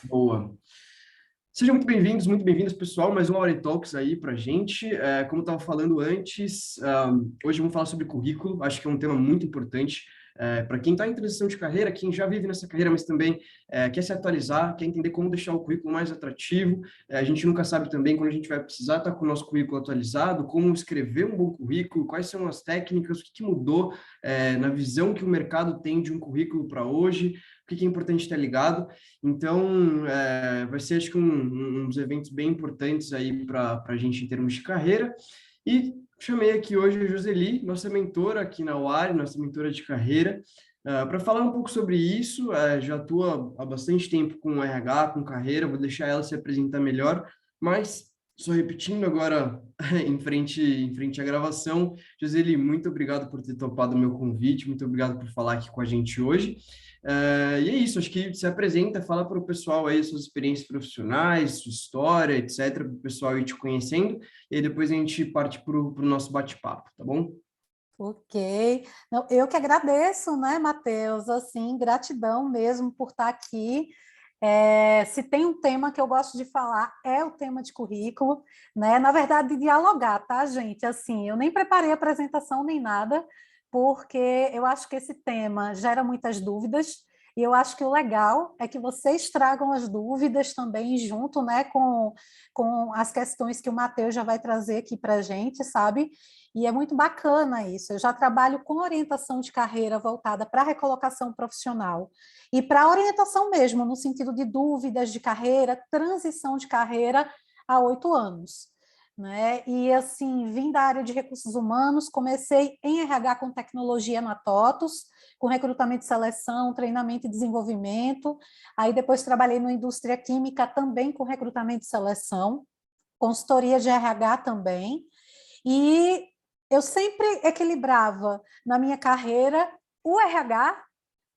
Boa. Sejam muito bem-vindas, pessoal. Mais uma Hora Talks aí para gente. Como eu estava falando antes, hoje vamos falar sobre currículo. Acho que é um tema muito importante para quem está em transição de carreira, quem já vive nessa carreira, mas também quer se atualizar, quer entender como deixar o currículo mais atrativo. A gente nunca sabe também quando a gente vai precisar estar com o nosso currículo atualizado, como escrever um bom currículo, quais são as técnicas, o que mudou na visão que o mercado tem de um currículo para hoje, o que é importante estar ligado. Então, vai ser, acho que, uns eventos bem importantes aí para a gente em termos de carreira. E chamei aqui hoje a Joseli, nossa mentora aqui na UARI, nossa mentora de carreira, para falar um pouco sobre isso. Já atua há bastante tempo com RH, com carreira, vou deixar ela se apresentar melhor, mas só repetindo agora em frente à gravação. Joseli, muito obrigado por ter topado o meu convite, muito obrigado por falar aqui com a gente hoje. E é isso, acho que se apresenta, fala para o pessoal aí suas experiências profissionais, sua história, etc., para o pessoal ir te conhecendo, e aí depois a gente parte para o nosso bate-papo, tá bom? Ok. Não, eu que agradeço, né, Matheus? Assim, gratidão mesmo por estar aqui. Se tem um tema que eu gosto de falar, é o tema de currículo, né? Na verdade, de dialogar, tá, gente? Assim, eu nem preparei a apresentação nem nada, porque eu acho que esse tema gera muitas dúvidas, e eu acho que o legal é que vocês tragam as dúvidas também junto, né, com as questões que o Matheus já vai trazer aqui para a gente, sabe? E é muito bacana isso. Eu já trabalho com orientação de carreira voltada para a recolocação profissional e para orientação mesmo, no sentido de dúvidas de carreira, transição de carreira há 8 anos. Né? E assim, vim da área de recursos humanos, comecei em RH com tecnologia na TOTUS, com recrutamento e seleção, treinamento e desenvolvimento. Aí depois trabalhei na indústria química também com recrutamento e seleção, consultoria de RH também. E eu sempre equilibrava na minha carreira o RH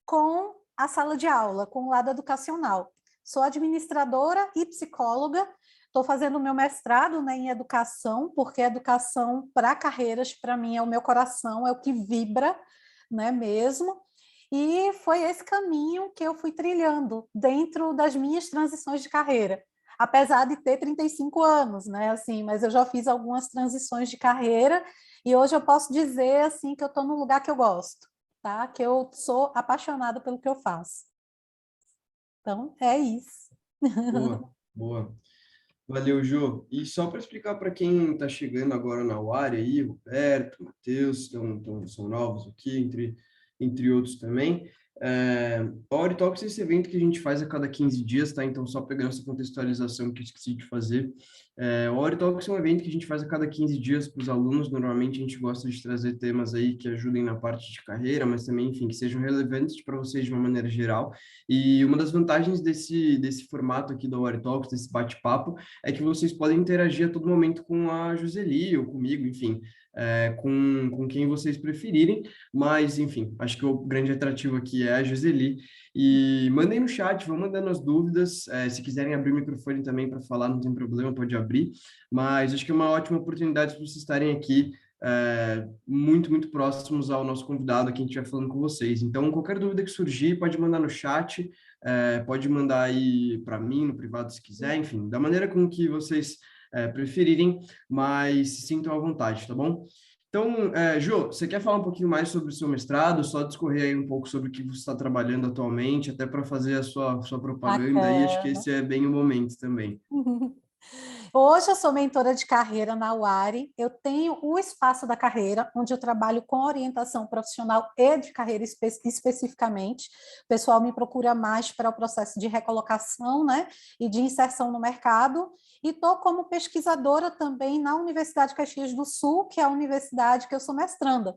com a sala de aula, com o lado educacional. Sou administradora e psicóloga, estou fazendo o meu mestrado, né, em educação, porque educação para carreiras, para mim, é o meu coração, é o que vibra, né, mesmo. E foi esse caminho que eu fui trilhando dentro das minhas transições de carreira. Apesar de ter 35 anos, né, assim, mas eu já fiz algumas transições de carreira e hoje eu posso dizer assim que eu estou no lugar que eu gosto, tá? Que eu sou apaixonada pelo que eu faço. Então, é isso. Boa, boa. Valeu, Jô. E só para explicar para quem está chegando agora na UARI aí, Roberto, Matheus, são novos aqui, entre outros também. A Ori Talks é esse evento que a gente faz a cada 15 dias, tá? Então, só pegando essa contextualização que eu esqueci de fazer. O Ori Talks é um evento que a gente faz a cada 15 dias para os alunos. Normalmente, a gente gosta de trazer temas aí que ajudem na parte de carreira, mas também, enfim, que sejam relevantes para vocês de uma maneira geral. E uma das vantagens desse formato aqui do Ori Talks, desse bate-papo, é que vocês podem interagir a todo momento com a Joseli ou comigo, enfim, com quem vocês preferirem, mas, enfim, acho que o grande atrativo aqui é a Joseli. E mandem no chat, vão mandando as dúvidas, se quiserem abrir o microfone também para falar, não tem problema, pode abrir, mas acho que é uma ótima oportunidade para vocês estarem aqui muito próximos ao nosso convidado que a gente vai falando com vocês. Então, qualquer dúvida que surgir, pode mandar no chat, pode mandar aí para mim, no privado, se quiser, enfim, da maneira com que vocês preferirem, mas se sintam à vontade, tá bom? Então, Jô, você quer falar um pouquinho mais sobre o seu mestrado? Só discorrer aí um pouco sobre o que você está trabalhando atualmente, até para fazer a sua propaganda aí, acho que Bacana. esse é bem o momento também. Hoje eu sou mentora de carreira na UARI, eu tenho o espaço da carreira, onde eu trabalho com orientação profissional e de carreira especificamente. O pessoal me procura mais para o processo de recolocação, né, e de inserção no mercado, e estou como pesquisadora também na Universidade de Caxias do Sul, que é a universidade que eu sou mestranda.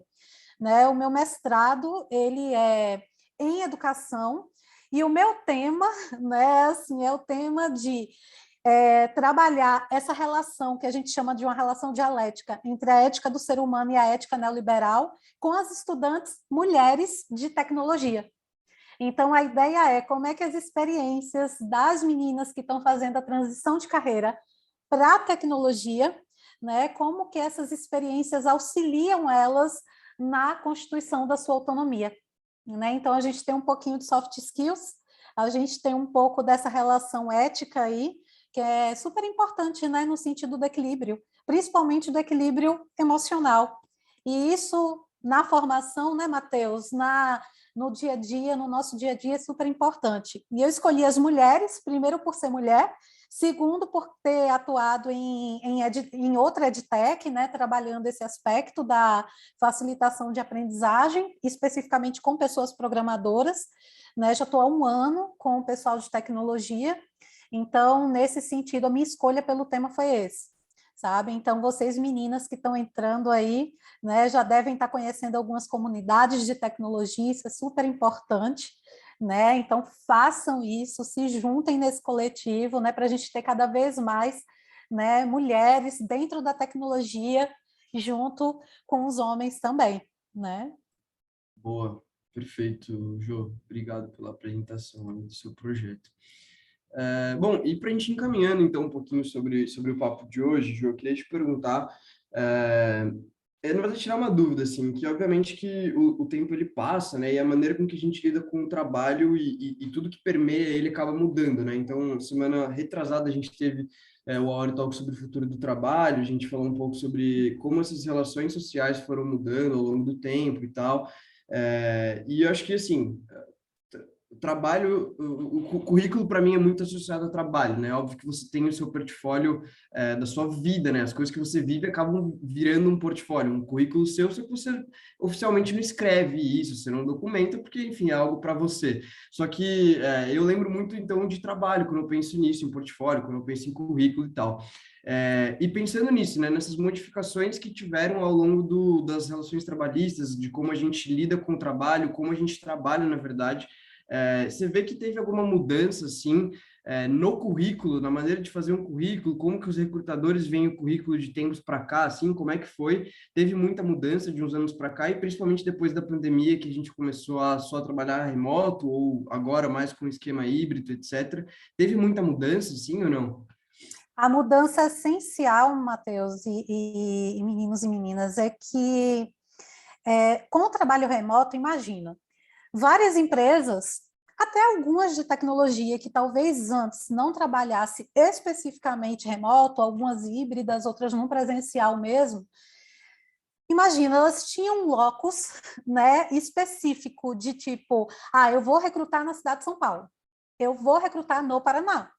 Né? O meu mestrado, ele é em educação, e o meu tema, né, assim, é o tema de trabalhar essa relação que a gente chama de uma relação dialética entre a ética do ser humano e a ética neoliberal com as estudantes mulheres de tecnologia. Então, a ideia é como é que as experiências das meninas que estão fazendo a transição de carreira para a tecnologia, né, como que essas experiências auxiliam elas na constituição da sua autonomia. né? Então, a gente tem um pouquinho de soft skills, a gente tem um pouco dessa relação ética aí, que é super importante, né, no sentido do equilíbrio, principalmente do equilíbrio emocional. E isso, na formação, né, Matheus, no dia a dia, no nosso dia a dia, é super importante. E eu escolhi as mulheres, primeiro por ser mulher, segundo por ter atuado em outra edtech, né, trabalhando esse aspecto da facilitação de aprendizagem, especificamente com pessoas programadoras, né, já estou há 1 ano com o pessoal de tecnologia, então, nesse sentido, a minha escolha pelo tema foi esse, sabe? Então, vocês meninas que estão entrando aí, né, já devem estar conhecendo algumas comunidades de tecnologia, isso é super importante, né? Então, façam isso, se juntem nesse coletivo, né, para a gente ter cada vez mais, né, mulheres dentro da tecnologia, junto com os homens também, né? Boa, perfeito, Jô. Obrigado pela apresentação aí do seu projeto. Bom, e para a gente ir encaminhando então um pouquinho sobre o papo de hoje, Jô, eu queria te perguntar, na verdade, tirar uma dúvida, assim, que obviamente que o tempo ele passa, né, e a maneira com que a gente lida com o trabalho e tudo que permeia ele acaba mudando, né? Então, semana retrasada a gente teve o Hour Talk sobre o futuro do trabalho, a gente falou um pouco sobre como essas relações sociais foram mudando ao longo do tempo e tal. E eu acho que, assim, o trabalho, o currículo para mim é muito associado ao trabalho, né? Óbvio que você tem o seu portfólio da sua vida, né? As coisas que você vive acabam virando um portfólio, um currículo seu, só que você oficialmente não escreve isso, você não documenta, porque, enfim, é algo para você. Só que eu lembro muito, então, de trabalho, quando eu penso nisso, em portfólio, quando eu penso em currículo e tal. E pensando nisso, né, nessas modificações que tiveram ao longo das relações trabalhistas, de como a gente lida com o trabalho, como a gente trabalha, na verdade, você vê que teve alguma mudança, assim, no currículo, na maneira de fazer um currículo, como que os recrutadores veem o currículo de tempos para cá, assim, como é que foi? Teve muita mudança de uns anos para cá e principalmente depois da pandemia que a gente começou a só trabalhar remoto ou agora mais com esquema híbrido, etc. Teve muita mudança, sim ou não? A mudança essencial, Matheus e meninos e meninas, é que com o trabalho remoto, imagina, várias empresas, até algumas de tecnologia que talvez antes não trabalhasse especificamente remoto, algumas híbridas, outras no presencial mesmo, imagina, elas tinham um locus, né, específico de tipo, eu vou recrutar na cidade de São Paulo, eu vou recrutar no Paraná,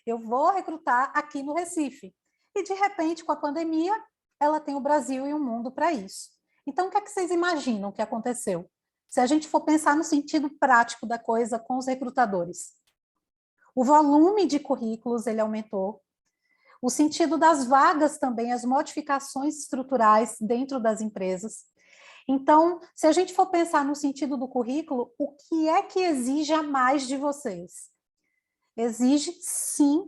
eu vou recrutar aqui no Recife. E, de repente, com a pandemia, ela tem o Brasil e o mundo para isso. Então, o que é que vocês imaginam que aconteceu? Se a gente for pensar no sentido prático da coisa com os recrutadores. O volume de currículos ele aumentou, o sentido das vagas também, as modificações estruturais dentro das empresas. Então, se a gente for pensar no sentido do currículo, o que é que exige a mais de vocês? Exige, sim,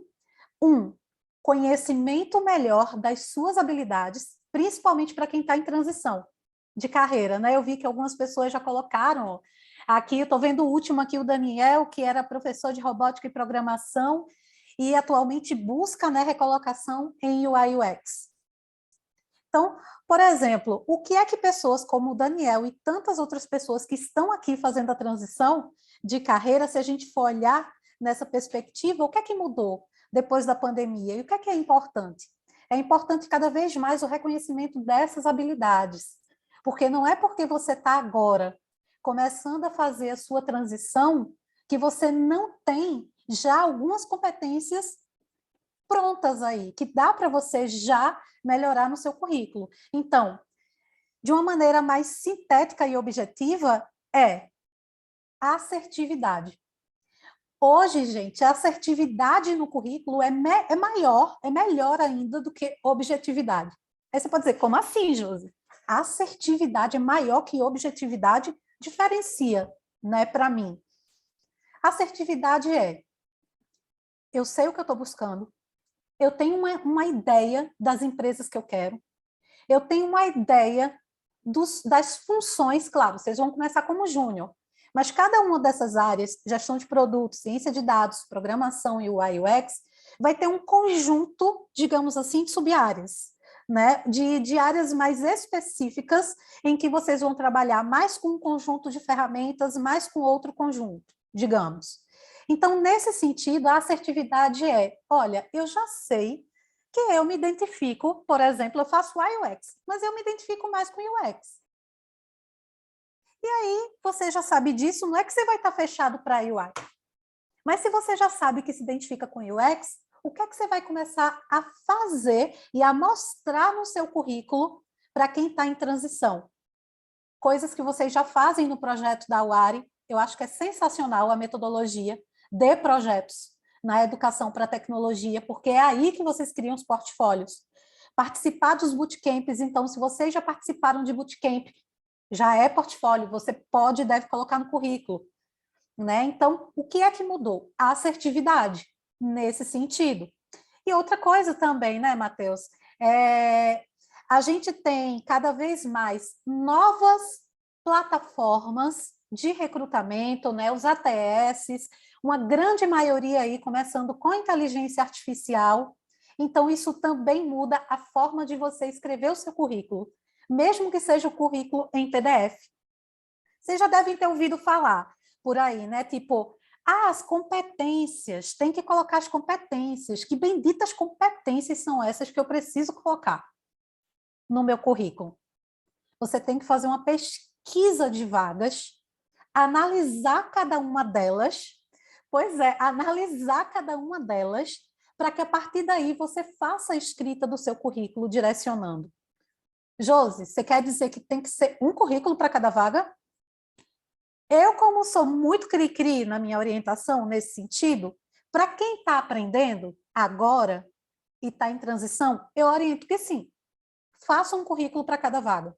conhecimento melhor das suas habilidades, principalmente para quem está em transição de carreira, né? Eu vi que algumas pessoas já colocaram aqui, eu estou vendo o último aqui, o Daniel, que era professor de robótica e programação e atualmente busca, né, recolocação em UI UX. Então, por exemplo, o que é que pessoas como o Daniel e tantas outras pessoas que estão aqui fazendo a transição de carreira, se a gente for olhar nessa perspectiva, o que é que mudou depois da pandemia? E o que é importante? É importante cada vez mais o reconhecimento dessas habilidades, porque não é porque você está agora começando a fazer a sua transição que você não tem já algumas competências prontas aí, que dá para você já melhorar no seu currículo. Então, de uma maneira mais sintética e objetiva, é assertividade. Hoje, gente, a assertividade no currículo é maior, é melhor ainda do que objetividade. Aí você pode dizer, como assim, Josi? Assertividade é maior que objetividade, diferencia, né, para mim. Assertividade eu sei o que eu estou buscando, eu tenho uma ideia das empresas que eu quero, eu tenho uma ideia das funções, claro, vocês vão começar como júnior, mas cada uma dessas áreas, gestão de produtos, ciência de dados, programação e UI UX, vai ter um conjunto, digamos assim, de sub-áreas, né, de áreas mais específicas em que vocês vão trabalhar mais com um conjunto de ferramentas, mais com outro conjunto, digamos. Então, nesse sentido, a assertividade é, olha, eu já sei que eu me identifico, por exemplo, eu faço UI UX, mas eu me identifico mais com UX. E aí, você já sabe disso, não é que você vai estar fechado para UI. Mas se você já sabe que se identifica com UX, o que é que você vai começar a fazer e a mostrar no seu currículo para quem está em transição? Coisas que vocês já fazem no projeto da UARI, eu acho que é sensacional a metodologia de projetos na educação para tecnologia, porque é aí que vocês criam os portfólios. Participar dos bootcamps, então, se vocês já participaram de bootcamp, já é portfólio, você pode e deve colocar no currículo. Né? Então, o que é que mudou? A assertividade, nesse sentido. E outra coisa também, né, Matheus? A gente tem cada vez mais novas plataformas de recrutamento, né, os ATS, uma grande maioria aí começando com inteligência artificial. Então, isso também muda a forma de você escrever o seu currículo, mesmo que seja o currículo em PDF. Vocês já devem ter ouvido falar por aí, né? Tipo, as competências, tem que colocar as competências. Que benditas competências são essas que eu preciso colocar no meu currículo? Você tem que fazer uma pesquisa de vagas, analisar cada uma delas, analisar cada uma delas, para que a partir daí você faça a escrita do seu currículo direcionando. Josi, você quer dizer que tem que ser um currículo para cada vaga? Eu, como sou muito cri-cri na minha orientação nesse sentido, para quem está aprendendo agora e está em transição, eu oriento que sim, faça um currículo para cada vaga.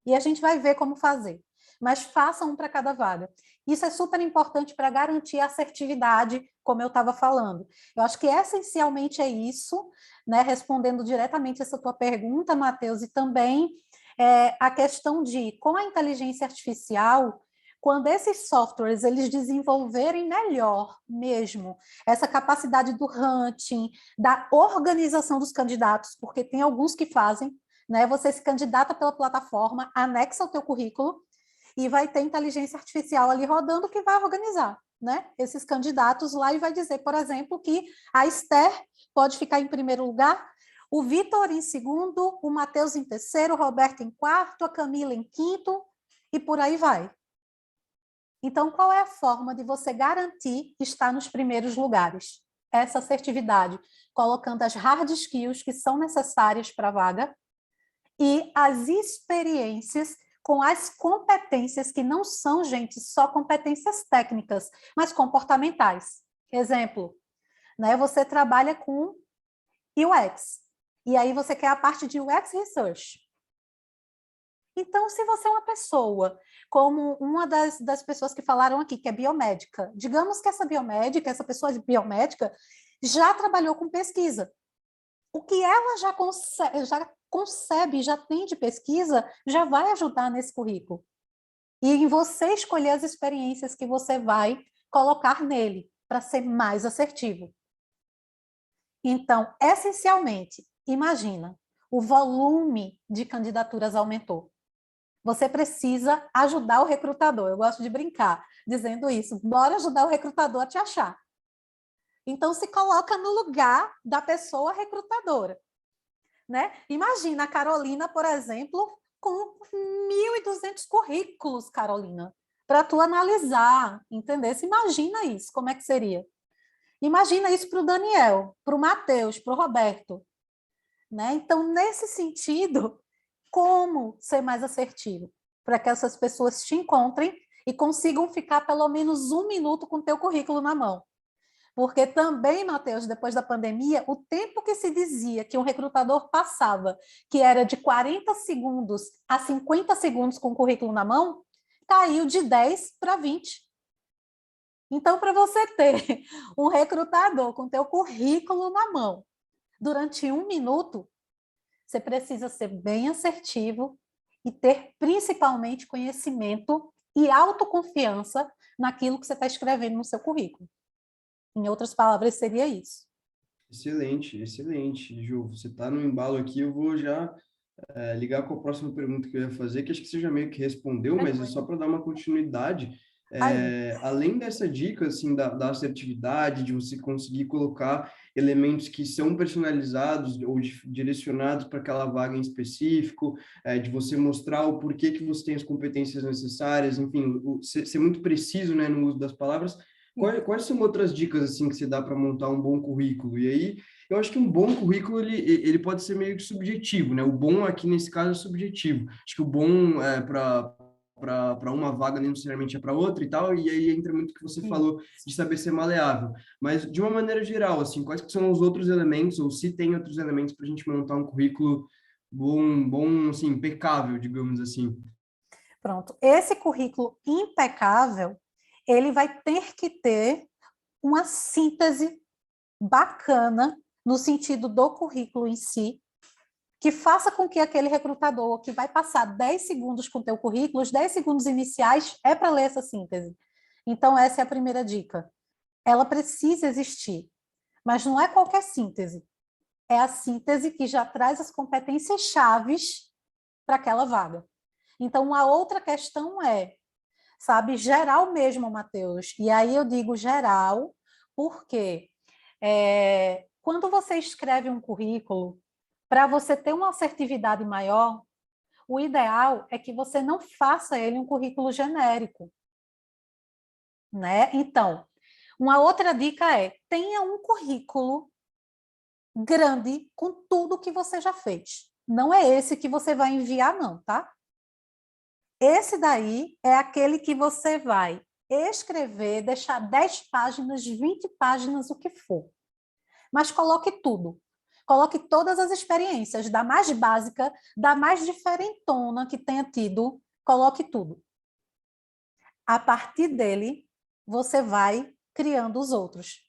E a gente vai ver como fazer. Mas faça um para cada vaga. Isso é super importante para garantir a assertividade, como eu estava falando. Eu acho que essencialmente é isso, né? Respondendo diretamente essa tua pergunta, Matheus, e também a questão de, com a inteligência artificial, quando esses softwares eles desenvolverem melhor mesmo essa capacidade do hunting, da organização dos candidatos, porque tem alguns que fazem, né? Você se candidata pela plataforma, anexa o teu currículo e vai ter inteligência artificial ali rodando que vai organizar, né? Esses candidatos lá e vai dizer, por exemplo, que a Esther pode ficar em primeiro lugar, o Vitor em segundo, o Matheus em terceiro, o Roberto em quarto, a Camila em quinto e por aí vai. Então, qual é a forma de você garantir estar nos primeiros lugares? Essa assertividade, colocando as hard skills que são necessárias para a vaga e as experiências com as competências que não são, gente, só competências técnicas, mas comportamentais. Exemplo, né, você trabalha com UX, e aí você quer a parte de UX Research. Então, se você é uma pessoa, como uma das pessoas que falaram aqui, que é biomédica, digamos que essa biomédica, essa pessoa biomédica, já trabalhou com pesquisa. O que ela já concebe, já tem de pesquisa, já vai ajudar nesse currículo. E em você escolher as experiências que você vai colocar nele, para ser mais assertivo. Então, essencialmente, imagina, o volume de candidaturas aumentou. Você precisa ajudar o recrutador. Eu gosto de brincar dizendo isso. Bora ajudar o recrutador a te achar. Então, se coloca no lugar da pessoa recrutadora. Né? Imagina a Carolina, por exemplo, com 1.200 currículos, Carolina, para tu analisar, entender? Imagina isso, como é que seria? Imagina isso para o Daniel, para o Matheus, para o Roberto. Né? Então, nesse sentido, como ser mais assertivo? Para que essas pessoas te encontrem e consigam ficar pelo menos 1 minuto com o teu currículo na mão. Porque também, Matheus, depois da pandemia, o tempo que se dizia que um recrutador passava, que era de 40 segundos a 50 segundos com o currículo na mão, caiu de 10 para 20. Então, para você ter um recrutador com teu currículo na mão durante 1 minuto, você precisa ser bem assertivo e ter principalmente conhecimento e autoconfiança naquilo que você está escrevendo no seu currículo. Em outras palavras, seria isso. Excelente, excelente, Ju. Você está no embalo aqui, eu vou já ligar com a próxima pergunta que eu ia fazer, que acho que você já meio que respondeu, mas é só Tranquilo. para dar uma continuidade. Aí, Além dessa dica, assim, da assertividade, de você conseguir colocar elementos que são personalizados ou direcionados para aquela vaga em específico, de você mostrar o porquê que você tem as competências necessárias, enfim, ser muito preciso, né, no uso das palavras. Quais são outras dicas, assim, que você dá para montar um bom currículo? E aí, eu acho que um bom currículo ele pode ser meio que subjetivo, né? O bom aqui nesse caso é subjetivo. Acho que o bom é para uma vaga nem necessariamente é para outra e tal, e aí entra muito o que você falou isso. de saber ser maleável. Mas de uma maneira geral, assim, quais que são os outros elementos, ou se tem outros elementos para a gente montar um currículo bom, assim, impecável, digamos assim. Pronto. Esse currículo impecável, ele vai ter que ter uma síntese bacana no sentido do currículo em si, que faça com que aquele recrutador que vai passar 10 segundos com o teu currículo, os 10 segundos iniciais é para ler essa síntese. Então, essa é a primeira dica. Ela precisa existir, mas não é qualquer síntese. É a síntese que já traz as competências chaves para aquela vaga. Então, uma outra questão é, sabe, geral mesmo, Matheus. E aí eu digo geral, porque quando você escreve um currículo, para você ter uma assertividade maior, o ideal é que você não faça ele um currículo genérico, né? Então, uma outra dica é: tenha um currículo grande com tudo que você já fez. Não é esse que você vai enviar, não, tá? Esse daí é aquele que você vai escrever, deixar 10 páginas, 20 páginas, o que for. Mas coloque tudo. Coloque todas as experiências, da mais básica, da mais diferentona que tenha tido, coloque tudo. A partir dele, você vai criando os outros.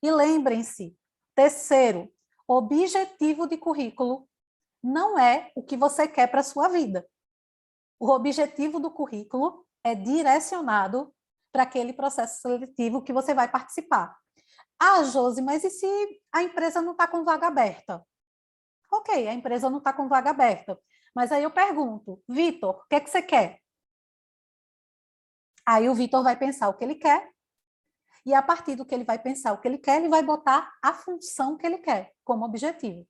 E lembrem-se, terceiro, objetivo de currículo não é o que você quer para a sua vida. O objetivo do currículo é direcionado para aquele processo seletivo que você vai participar. Ah, Josi, mas e se a empresa não está com vaga aberta? Ok, a empresa não está com vaga aberta. Mas aí eu pergunto, Vitor, o que é que você quer? Aí o Vitor vai pensar o que ele quer, e a partir do que ele vai pensar o que ele quer, ele vai botar a função que ele quer como objetivo.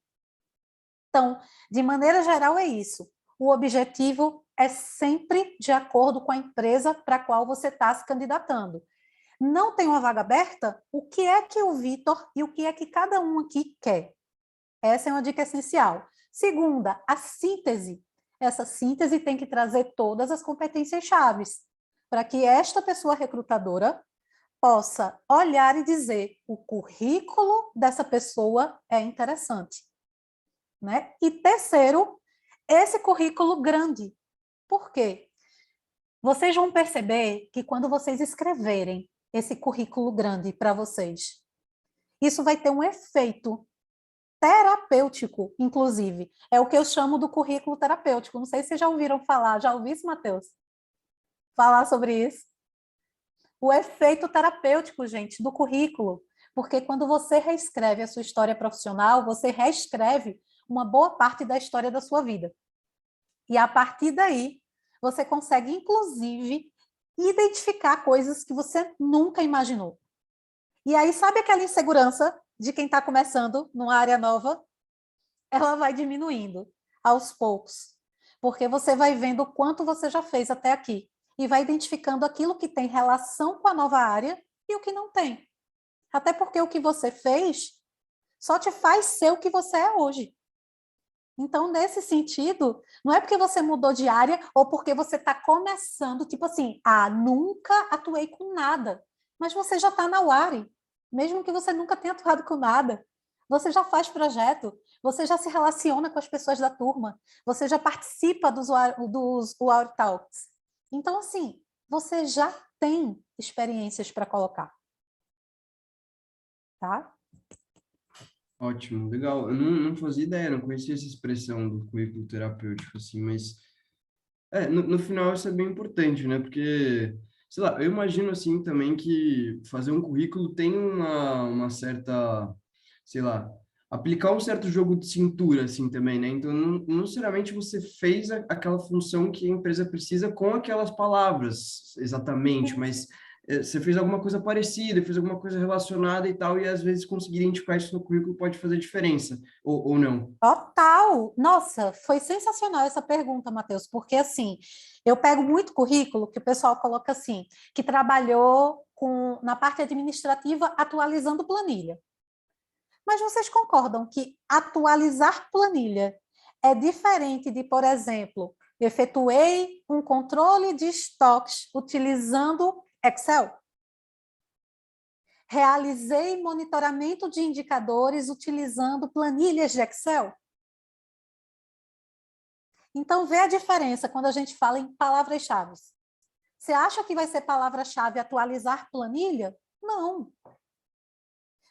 Então, de maneira geral, é isso. O objetivo é sempre de acordo com a empresa para a qual você está se candidatando. Não tem uma vaga aberta? O que é que o Vitor e o que é que cada um aqui quer? Essa é uma dica essencial. Segunda, a síntese. Essa síntese tem que trazer todas as competências chaves para que esta pessoa recrutadora possa olhar e dizer: o currículo dessa pessoa é interessante, né? E terceiro, esse currículo grande. Por quê? Vocês vão perceber que quando vocês escreverem esse currículo grande para vocês, isso vai ter um efeito terapêutico, inclusive. É o que eu chamo do currículo terapêutico. Não sei se vocês já ouviram falar. Já ouviu isso, Matheus? Falar sobre isso? O efeito terapêutico, gente, do currículo. Porque quando você reescreve a sua história profissional, você reescreve uma boa parte da história da sua vida. E a partir daí, você consegue, inclusive, identificar coisas que você nunca imaginou. E aí, sabe aquela insegurança de quem está começando numa área nova? Ela vai diminuindo aos poucos, porque você vai vendo o quanto você já fez até aqui e vai identificando aquilo que tem relação com a nova área e o que não tem. Até porque o que você fez só te faz ser o que você é hoje. Então, nesse sentido, não é porque você mudou de área ou porque você está começando, tipo assim, nunca atuei com nada, mas você já está na UARI, mesmo que você nunca tenha atuado com nada. Você já faz projeto, você já se relaciona com as pessoas da turma, você já participa dos UARI Talks. Então, assim, você já tem experiências para colocar, tá? Ótimo, legal. Eu não fazia ideia, não conhecia essa expressão do currículo terapêutico, assim, mas no final isso é bem importante, né? Porque, sei lá, eu imagino assim também que fazer um currículo tem uma certa sei lá, aplicar um certo jogo de cintura, assim, também, né? Então, não necessariamente você fez aquela função que a empresa precisa com aquelas palavras, exatamente, mas você fez alguma coisa parecida, fez alguma coisa relacionada e tal, e às vezes conseguir identificar isso no currículo pode fazer diferença, ou não. Total! Nossa, foi sensacional essa pergunta, Matheus, porque assim, eu pego muito currículo que o pessoal coloca assim, que trabalhou na parte administrativa atualizando planilha. Mas vocês concordam que atualizar planilha é diferente de, por exemplo, efetuei um controle de estoques utilizando Excel? Realizei monitoramento de indicadores utilizando planilhas de Excel? Então, vê a diferença quando a gente fala em palavras-chave. Você acha que vai ser palavra-chave atualizar planilha? Não.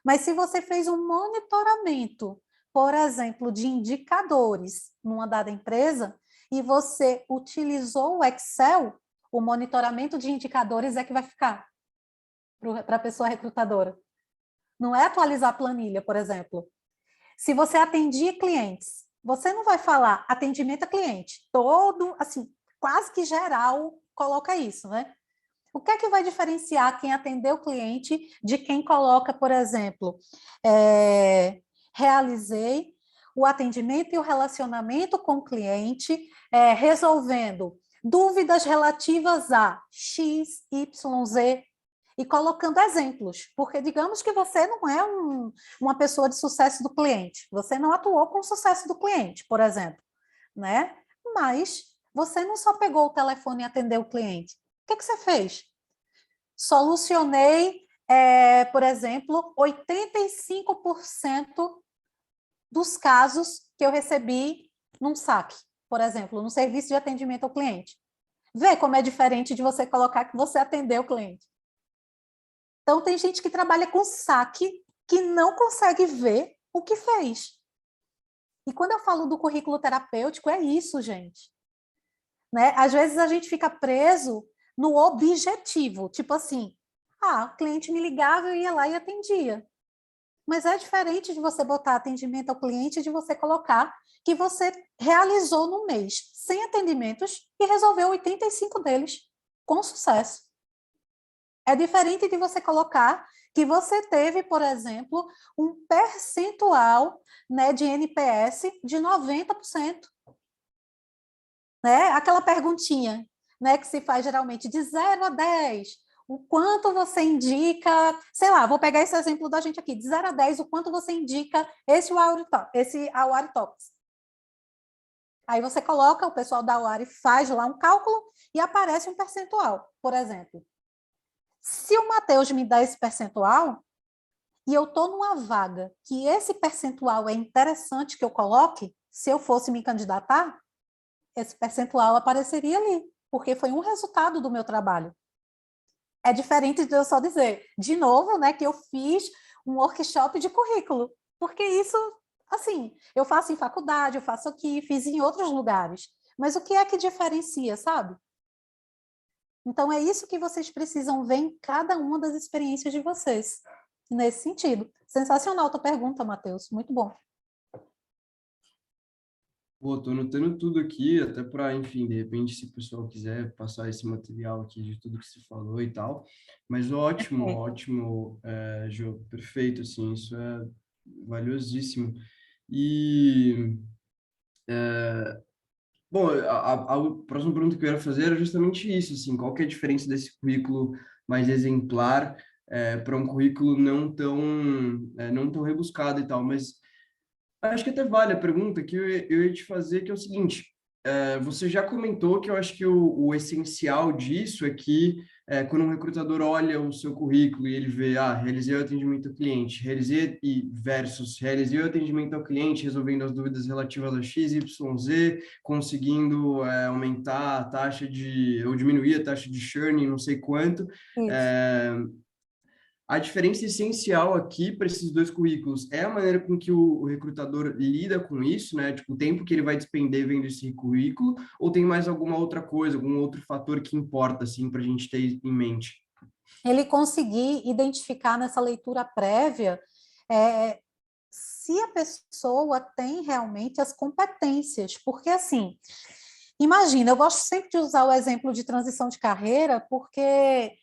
Mas se você fez um monitoramento, por exemplo, de indicadores numa dada empresa, e você utilizou o Excel, o monitoramento de indicadores é que vai ficar para a pessoa recrutadora. Não é atualizar a planilha, por exemplo. Se você atendia clientes, você não vai falar atendimento a cliente. Todo, assim, quase que geral coloca isso, né? O que é que vai diferenciar quem atendeu o cliente de quem coloca, por exemplo, realizei o atendimento e o relacionamento com o cliente, resolvendo dúvidas relativas a X, Y, Z, e colocando exemplos, porque digamos que você não é uma pessoa de sucesso do cliente, você não atuou com o sucesso do cliente, por exemplo, né? Mas você não só pegou o telefone e atendeu o cliente. O que você fez? Solucionei, por exemplo, 85% dos casos que eu recebi num saque, por exemplo, no serviço de atendimento ao cliente. Vê como é diferente de você colocar que você atendeu o cliente. Então, tem gente que trabalha com saque que não consegue ver o que fez. E quando eu falo do currículo terapêutico, é isso, gente. Né? Às vezes a gente fica preso no objetivo, tipo assim, o cliente me ligava, eu ia lá e atendia. Mas é diferente de você botar atendimento ao cliente e de você colocar que você realizou no mês 100 atendimentos e resolveu 85 deles com sucesso. É diferente de você colocar que você teve, por exemplo, um percentual, né, de NPS de 90%. Né? Aquela perguntinha, né, que se faz geralmente de 0 a 10, o quanto você indica, sei lá, vou pegar esse exemplo da gente aqui, de 0 a 10, o quanto você indica esse Aware Talks. Aí você coloca, o pessoal da Aware faz lá um cálculo e aparece um percentual, por exemplo. Se o Matheus me dá esse percentual, e eu estou numa vaga que esse percentual é interessante que eu coloque, se eu fosse me candidatar, esse percentual apareceria ali, porque foi um resultado do meu trabalho. É diferente de eu só dizer, de novo, né, que eu fiz um workshop de currículo, porque isso, assim, eu faço em faculdade, eu faço aqui, fiz em outros lugares, mas o que é que diferencia, sabe? Então, é isso que vocês precisam ver em cada uma das experiências de vocês, nesse sentido. Sensacional a tua pergunta, Matheus, muito bom. Pô, tô anotando tudo aqui, até para, enfim, de repente, se o pessoal quiser passar esse material aqui de tudo que se falou e tal. Mas ótimo, Perfeito. ótimo, Jô, perfeito, assim, isso é valiosíssimo. E, bom, a próxima pergunta que eu ia fazer era justamente isso, assim, qual que é a diferença desse currículo mais exemplar para um currículo não tão rebuscado e tal, mas acho que até vale a pergunta que eu ia te fazer, que é o seguinte, você já comentou que eu acho que o essencial disso é que quando um recrutador olha o seu currículo e ele vê, realizei o atendimento ao cliente, realizei o atendimento ao cliente, resolvendo as dúvidas relativas a X, Y, Z, conseguindo aumentar a taxa ou diminuir a taxa de churn, não sei quanto, Isso. é, a diferença essencial aqui para esses dois currículos é a maneira com que o recrutador lida com isso, né? Tipo, o tempo que ele vai despender vendo esse currículo, ou tem mais alguma outra coisa, algum outro fator que importa, assim, para a gente ter em mente? Ele conseguir identificar nessa leitura prévia se a pessoa tem realmente as competências, porque assim, imagina, eu gosto sempre de usar o exemplo de transição de carreira, porque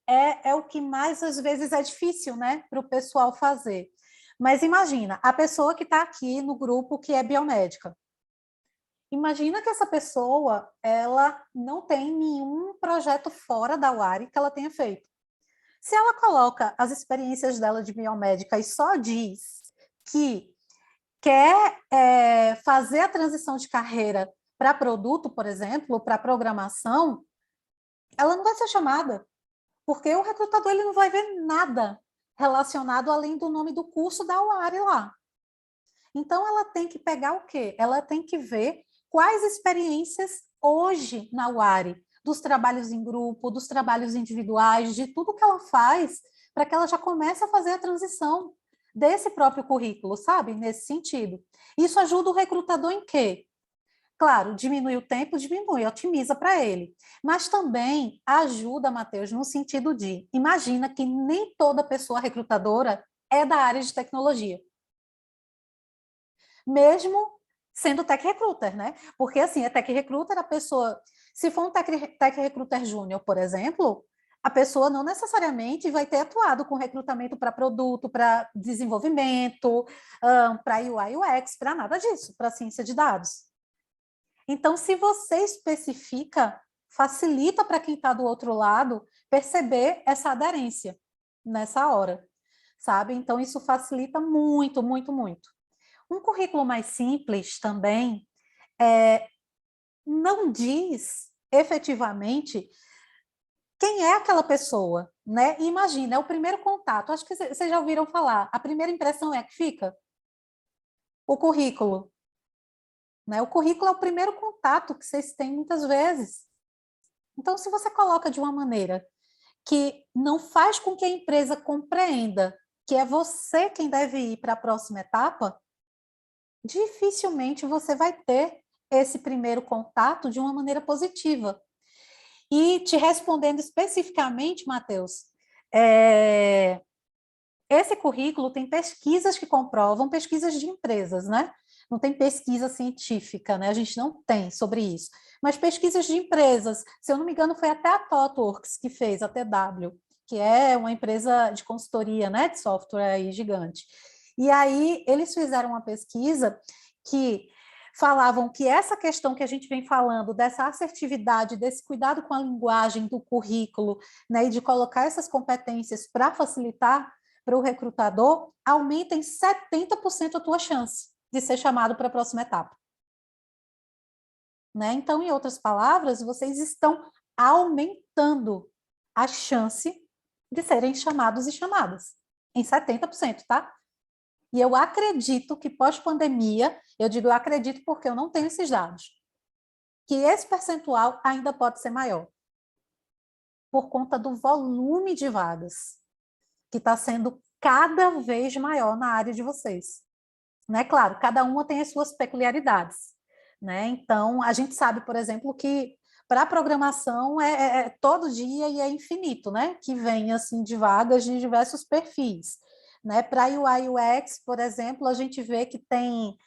é o que mais às vezes é difícil, né, para o pessoal fazer. Mas imagina, a pessoa que está aqui no grupo que é biomédica. Imagina que essa pessoa, ela não tem nenhum projeto fora da UARI que ela tenha feito. Se ela coloca as experiências dela de biomédica e só diz que quer fazer a transição de carreira para produto, por exemplo, para programação, ela não vai ser chamada, porque o recrutador ele não vai ver nada relacionado além do nome do curso da UARI lá. Então, ela tem que pegar o quê? Ela tem que ver quais experiências hoje na UARI, dos trabalhos em grupo, dos trabalhos individuais, de tudo que ela faz, para que ela já comece a fazer a transição desse próprio currículo, sabe? Nesse sentido. Isso ajuda o recrutador em quê? Claro, diminui o tempo, diminui, otimiza para ele. Mas também ajuda, Matheus, no sentido de, imagina que nem toda pessoa recrutadora é da área de tecnologia. Mesmo sendo tech recruiter, né? Porque assim, a tech recruiter, a pessoa, se for um tech recruiter júnior, por exemplo, a pessoa não necessariamente vai ter atuado com recrutamento para produto, para desenvolvimento, para UI UX, para nada disso, para ciência de dados. Então, se você especifica, facilita para quem está do outro lado perceber essa aderência nessa hora, sabe? Então, isso facilita muito, muito, muito. Um currículo mais simples também não diz efetivamente quem é aquela pessoa, né? E imagina, é o primeiro contato. Acho que vocês já ouviram falar. A primeira impressão é a que fica? O currículo. Né? O currículo é o primeiro contato que vocês têm muitas vezes. Então, se você coloca de uma maneira que não faz com que a empresa compreenda que é você quem deve ir para a próxima etapa, dificilmente você vai ter esse primeiro contato de uma maneira positiva. E te respondendo especificamente, Matheus, esse currículo tem pesquisas que comprovam, pesquisas de empresas, né? Não tem pesquisa científica, né? A gente não tem sobre isso. Mas pesquisas de empresas, se eu não me engano, foi até a ThoughtWorks que fez, a TW, que é uma empresa de consultoria, né, de software aí gigante. E aí eles fizeram uma pesquisa que falavam que essa questão que a gente vem falando, dessa assertividade, desse cuidado com a linguagem do currículo, né, e de colocar essas competências para facilitar para o recrutador, aumenta em 70% a tua chance de ser chamado para a próxima etapa. Né? Então, em outras palavras, vocês estão aumentando a chance de serem chamados e chamadas, em 70%, tá? E eu acredito que pós-pandemia, eu digo eu acredito porque eu não tenho esses dados, que esse percentual ainda pode ser maior, por conta do volume de vagas, que está sendo cada vez maior na área de vocês. Né? Claro, cada uma tem as suas peculiaridades. Né? Então, a gente sabe, por exemplo, que para a programação é todo dia e é infinito, né? Que vem assim de vagas de diversos perfis. Né? Para UI UX, por exemplo, a gente vê que tem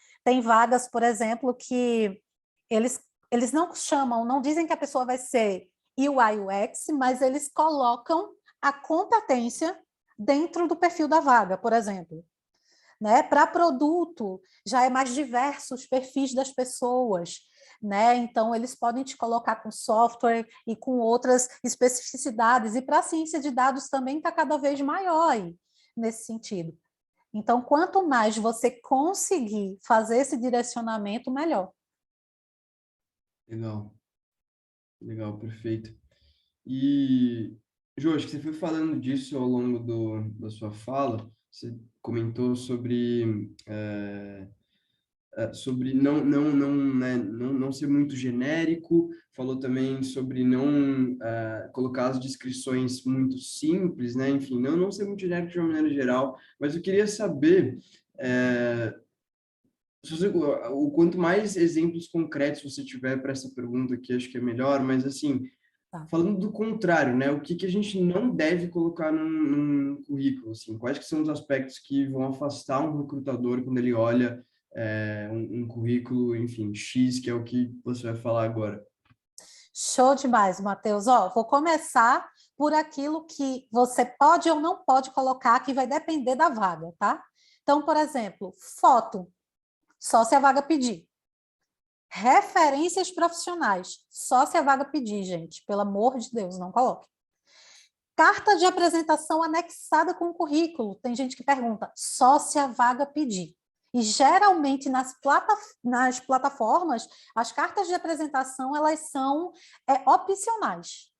vagas, por exemplo, que eles não chamam, não dizem que a pessoa vai ser UI UX, mas eles colocam a competência dentro do perfil da vaga, por exemplo. Né? Para produto, já é mais diversos os perfis das pessoas. Né? Então, eles podem te colocar com software e com outras especificidades. E para a ciência de dados também está cada vez maior aí, nesse sentido. Então, quanto mais você conseguir fazer esse direcionamento, melhor. Legal, legal, perfeito. E, Jô, acho que você foi falando disso ao longo da sua fala, você comentou sobre não ser muito genérico, falou também sobre não colocar as descrições muito simples, né? Enfim, não ser muito genérico de uma maneira geral, mas eu queria saber o quanto mais exemplos concretos você tiver para essa pergunta aqui, acho que é melhor, mas assim, Tá. falando do contrário, né? O que que a gente não deve colocar num currículo, assim? Quais que são os aspectos que vão afastar um recrutador quando ele olha um currículo, enfim, X, que é o que você vai falar agora? Show demais, Matheus. Ó, vou começar por aquilo que você pode ou não pode colocar, que vai depender da vaga, tá? Então, por exemplo, foto, só se a vaga pedir. Referências profissionais, só se a vaga pedir, gente. Pelo amor de Deus, não coloque. Carta de apresentação anexada com o currículo. Tem gente que pergunta, só se a vaga pedir. E geralmente nas plataformas, as cartas de apresentação elas são opcionais.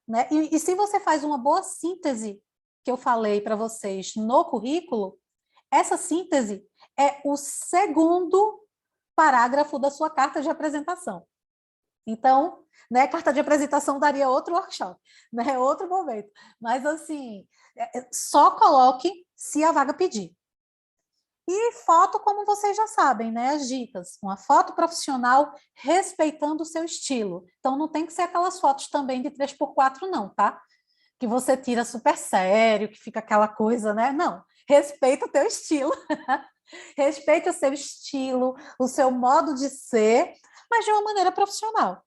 Né? E se você faz uma boa síntese, que eu falei para vocês no currículo, essa síntese é o segundo parágrafo da sua carta de apresentação. Então, né, carta de apresentação daria outro workshop, né, outro momento. Mas, assim, só coloque se a vaga pedir. E foto, como vocês já sabem, né, as dicas. Uma foto profissional respeitando o seu estilo. Então, não tem que ser aquelas fotos também de 3x4, não, tá? Que você tira super sério, que fica aquela coisa, né? Não, respeita o teu estilo. Respeite o seu estilo, o seu modo de ser, mas de uma maneira profissional,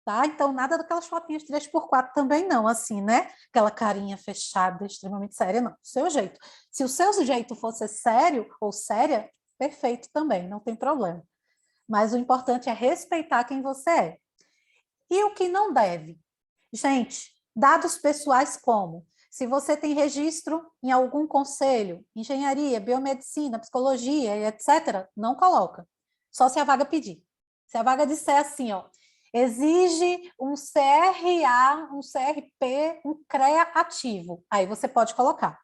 tá? Então, nada daquelas fotinhas 3x4 também não, assim, né? Aquela carinha fechada, extremamente séria, não. Seu jeito. Se o seu jeito fosse sério ou séria, perfeito também, não tem problema. Mas o importante é respeitar quem você é. E o que não deve? Gente, dados pessoais como? Se você tem registro em algum conselho, engenharia, biomedicina, psicologia, etc., não coloca. Só se a vaga pedir. Se a vaga disser assim, ó, exige um CRA, um CRP, um CREA ativo, aí você pode colocar.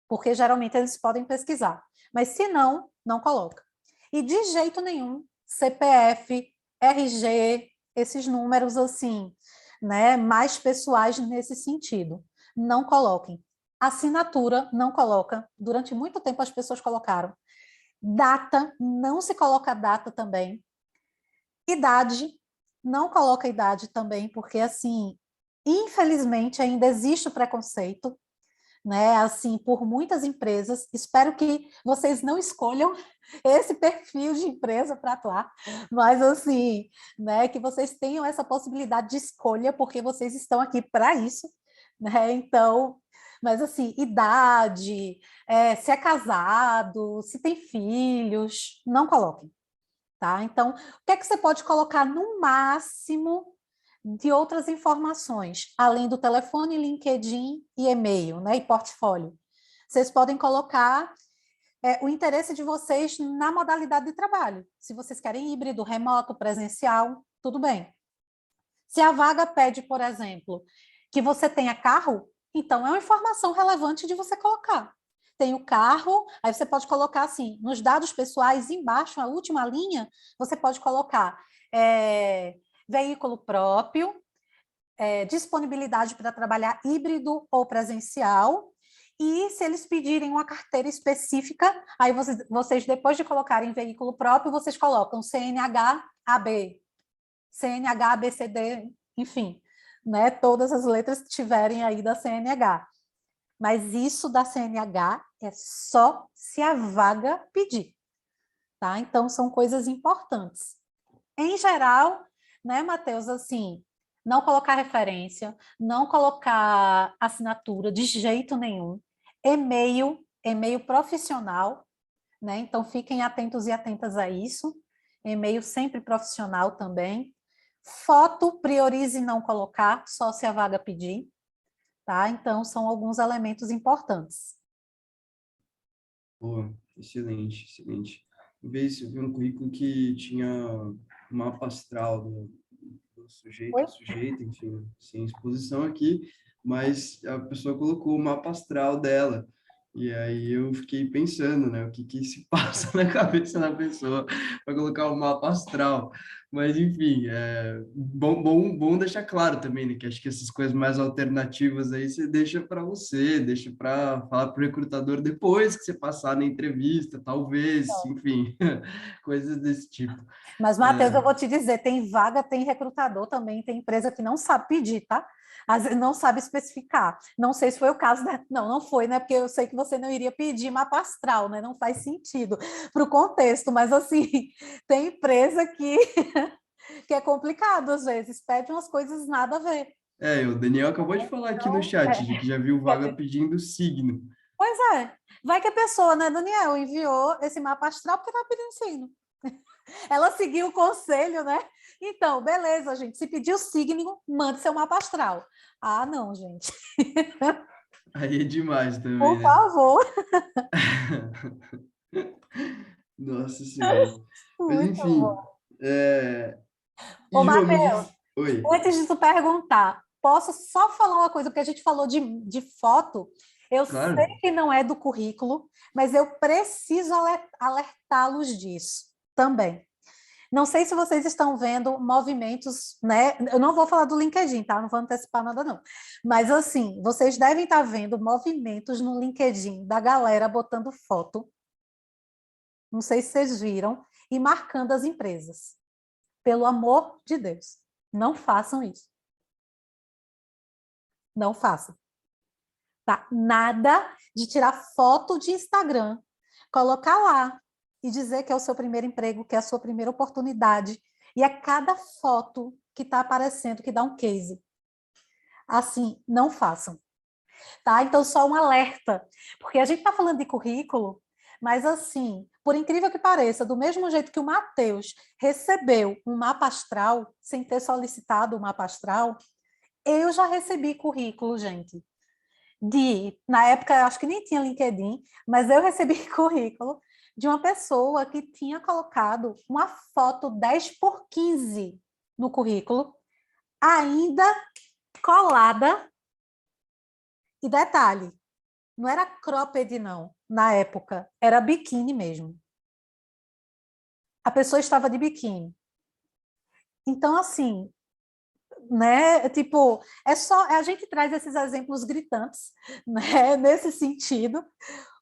Porque geralmente eles podem pesquisar. Mas se não, não coloca. E de jeito nenhum, CPF, RG, esses números assim, né, mais pessoais nesse sentido. Não coloquem. Assinatura, não coloca. Durante muito tempo as pessoas colocaram. Data, não se coloca data também. Idade, não coloca idade também, porque assim, infelizmente ainda existe o preconceito, né, assim, por muitas empresas. Espero que vocês não escolham esse perfil de empresa para atuar, mas assim, né, que vocês tenham essa possibilidade de escolha, porque vocês estão aqui para isso, né? Então, mas assim, idade, se é casado, se tem filhos, não coloquem, tá? Então, o que é que você pode colocar no máximo de outras informações, além do telefone, LinkedIn e e-mail, né, e portfólio? Vocês podem colocar o interesse de vocês na modalidade de trabalho. Se vocês querem híbrido, remoto, presencial, tudo bem. Se a vaga pede, por exemplo, que você tenha carro, então é uma informação relevante de você colocar. Tem o carro, aí você pode colocar assim, nos dados pessoais, embaixo, a última linha, você pode colocar veículo próprio, disponibilidade para trabalhar híbrido ou presencial, e se eles pedirem uma carteira específica, aí vocês depois de colocarem veículo próprio, vocês colocam CNH AB, CNH ABCD, enfim, né, todas as letras que tiverem aí da CNH. Mas isso da CNH é só se a vaga pedir, tá? Então, são coisas importantes. Em geral, né, Matheus, assim, não colocar referência, não colocar assinatura de jeito nenhum, e-mail profissional, né? Então fiquem atentos e atentas a isso. E-mail sempre profissional também. Foto, priorize não colocar, só se a vaga pedir, tá? Então são alguns elementos importantes. Boa, excelente, excelente. Eu vi um currículo que tinha o mapa astral do sujeito, Oi? a sujeita, enfim, sem exposição aqui, mas a pessoa colocou o mapa astral dela. E aí eu fiquei pensando, né, o que que se passa na cabeça da pessoa para colocar o mapa astral. Mas, enfim, bom deixar claro também, né, que acho que essas coisas mais alternativas aí você deixa para você, deixa para falar para o recrutador depois que você passar na entrevista, talvez, enfim, coisas desse tipo. Mas, Matheus, eu vou te dizer, tem vaga, tem recrutador também, tem empresa que não sabe pedir, tá? Às vezes não sabe especificar. Não sei se foi o caso, né? Não, não foi, né? Porque eu sei que você não iria pedir mapa astral, né? Não faz sentido para o contexto, mas assim, tem empresa que, que é complicado às vezes, pede umas coisas nada a ver. O Daniel acabou de falar aqui no Então, chat de que já viu quer vaga dizer, pedindo signo. pois é, vai que a pessoa, né, Daniel, enviou esse mapa astral porque estava pedindo signo. Ela seguiu o conselho, né? Então, beleza, gente. Se pedir o signo, mande seu mapa astral. Ah, não, gente. Aí é demais também, Por né? favor. Nossa Senhora. Mas, Muito enfim. bom. É... Ô, E, Jô, me Matheus, diz... Oi. antes de tu perguntar, posso só falar uma coisa, porque a gente falou de foto. Eu sei Claro. que não é do currículo, mas eu preciso alertá-los disso também. Não sei se vocês estão vendo movimentos, né? Eu não vou falar do LinkedIn, tá? Não vou antecipar nada, não. Mas, assim, vocês devem estar vendo movimentos no LinkedIn da galera botando foto, não sei se vocês viram, e marcando as empresas. Pelo amor de Deus, não façam isso. Não façam. Tá? Nada de tirar foto de Instagram, colocar lá e dizer que é o seu primeiro emprego, que é a sua primeira oportunidade. E é cada foto que está aparecendo que dá um case. Assim, não façam. Tá? Então, só um alerta. Porque a gente está falando de currículo, mas assim, por incrível que pareça, do mesmo jeito que o Matheus recebeu um mapa astral, sem ter solicitado o mapa astral, eu já recebi currículo, gente, na época, eu acho que nem tinha LinkedIn, mas eu recebi currículo de uma pessoa que tinha colocado uma foto 10x15 no currículo, ainda colada, e detalhe, não era cropped não, na época, era biquíni mesmo. A pessoa estava de biquíni. Então, assim, né, tipo, a gente traz esses exemplos gritantes, né, nesse sentido,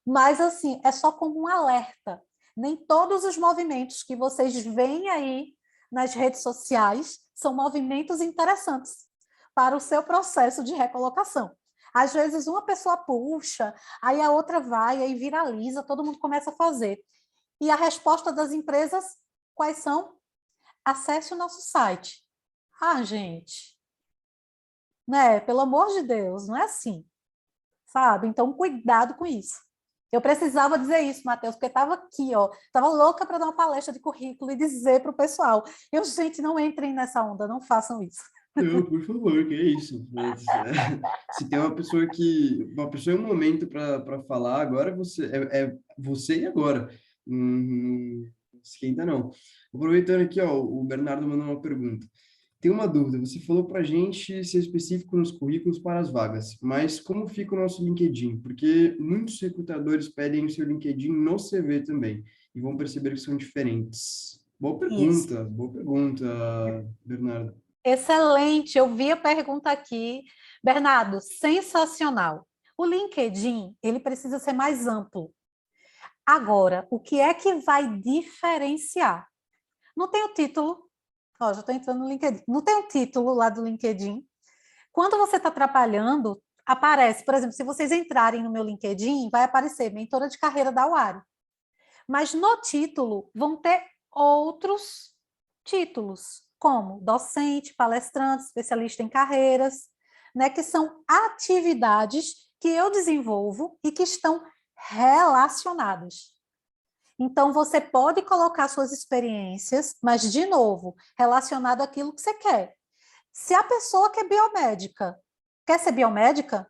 mas, assim, é só como um alerta. Nem todos os movimentos que vocês veem aí nas redes sociais são movimentos interessantes para o seu processo de recolocação. Às vezes, uma pessoa puxa, aí a outra vai, aí viraliza, todo mundo começa a fazer. E a resposta das empresas, quais são? Acesse o nosso site. Ah, gente, né? Pelo amor de Deus, não é assim, sabe? Então, cuidado com isso. Eu precisava dizer isso, Matheus, porque estava aqui, ó, estava louca para dar uma palestra de currículo e dizer para o pessoal, gente, não entrem nessa onda, não façam isso. Não, por favor, que é isso. Se tem uma pessoa em um momento para falar, agora é você e agora. Não esquenta, não. Aproveitando aqui, ó, o Bernardo mandou uma pergunta. Tem uma dúvida, você falou para a gente ser específico nos currículos para as vagas, mas como fica o nosso LinkedIn? Porque muitos recrutadores pedem o seu LinkedIn no CV também, e vão perceber que são diferentes. Isso. Boa pergunta, Bernardo. Excelente, eu vi a pergunta aqui. Bernardo, sensacional. O LinkedIn, ele precisa ser mais amplo. Agora, o que é que vai diferenciar? Não tem o título, ó, já estou entrando no LinkedIn, não tem o título lá do LinkedIn. Quando você está trabalhando, aparece, por exemplo, se vocês entrarem no meu LinkedIn, vai aparecer mentora de carreira da UARI. Mas no título vão ter outros títulos, como docente, palestrante, especialista em carreiras, né, que são atividades que eu desenvolvo e que estão relacionadas. Então, você pode colocar suas experiências, mas, de novo, relacionado àquilo que você quer. Se a pessoa que é biomédica quer ser biomédica,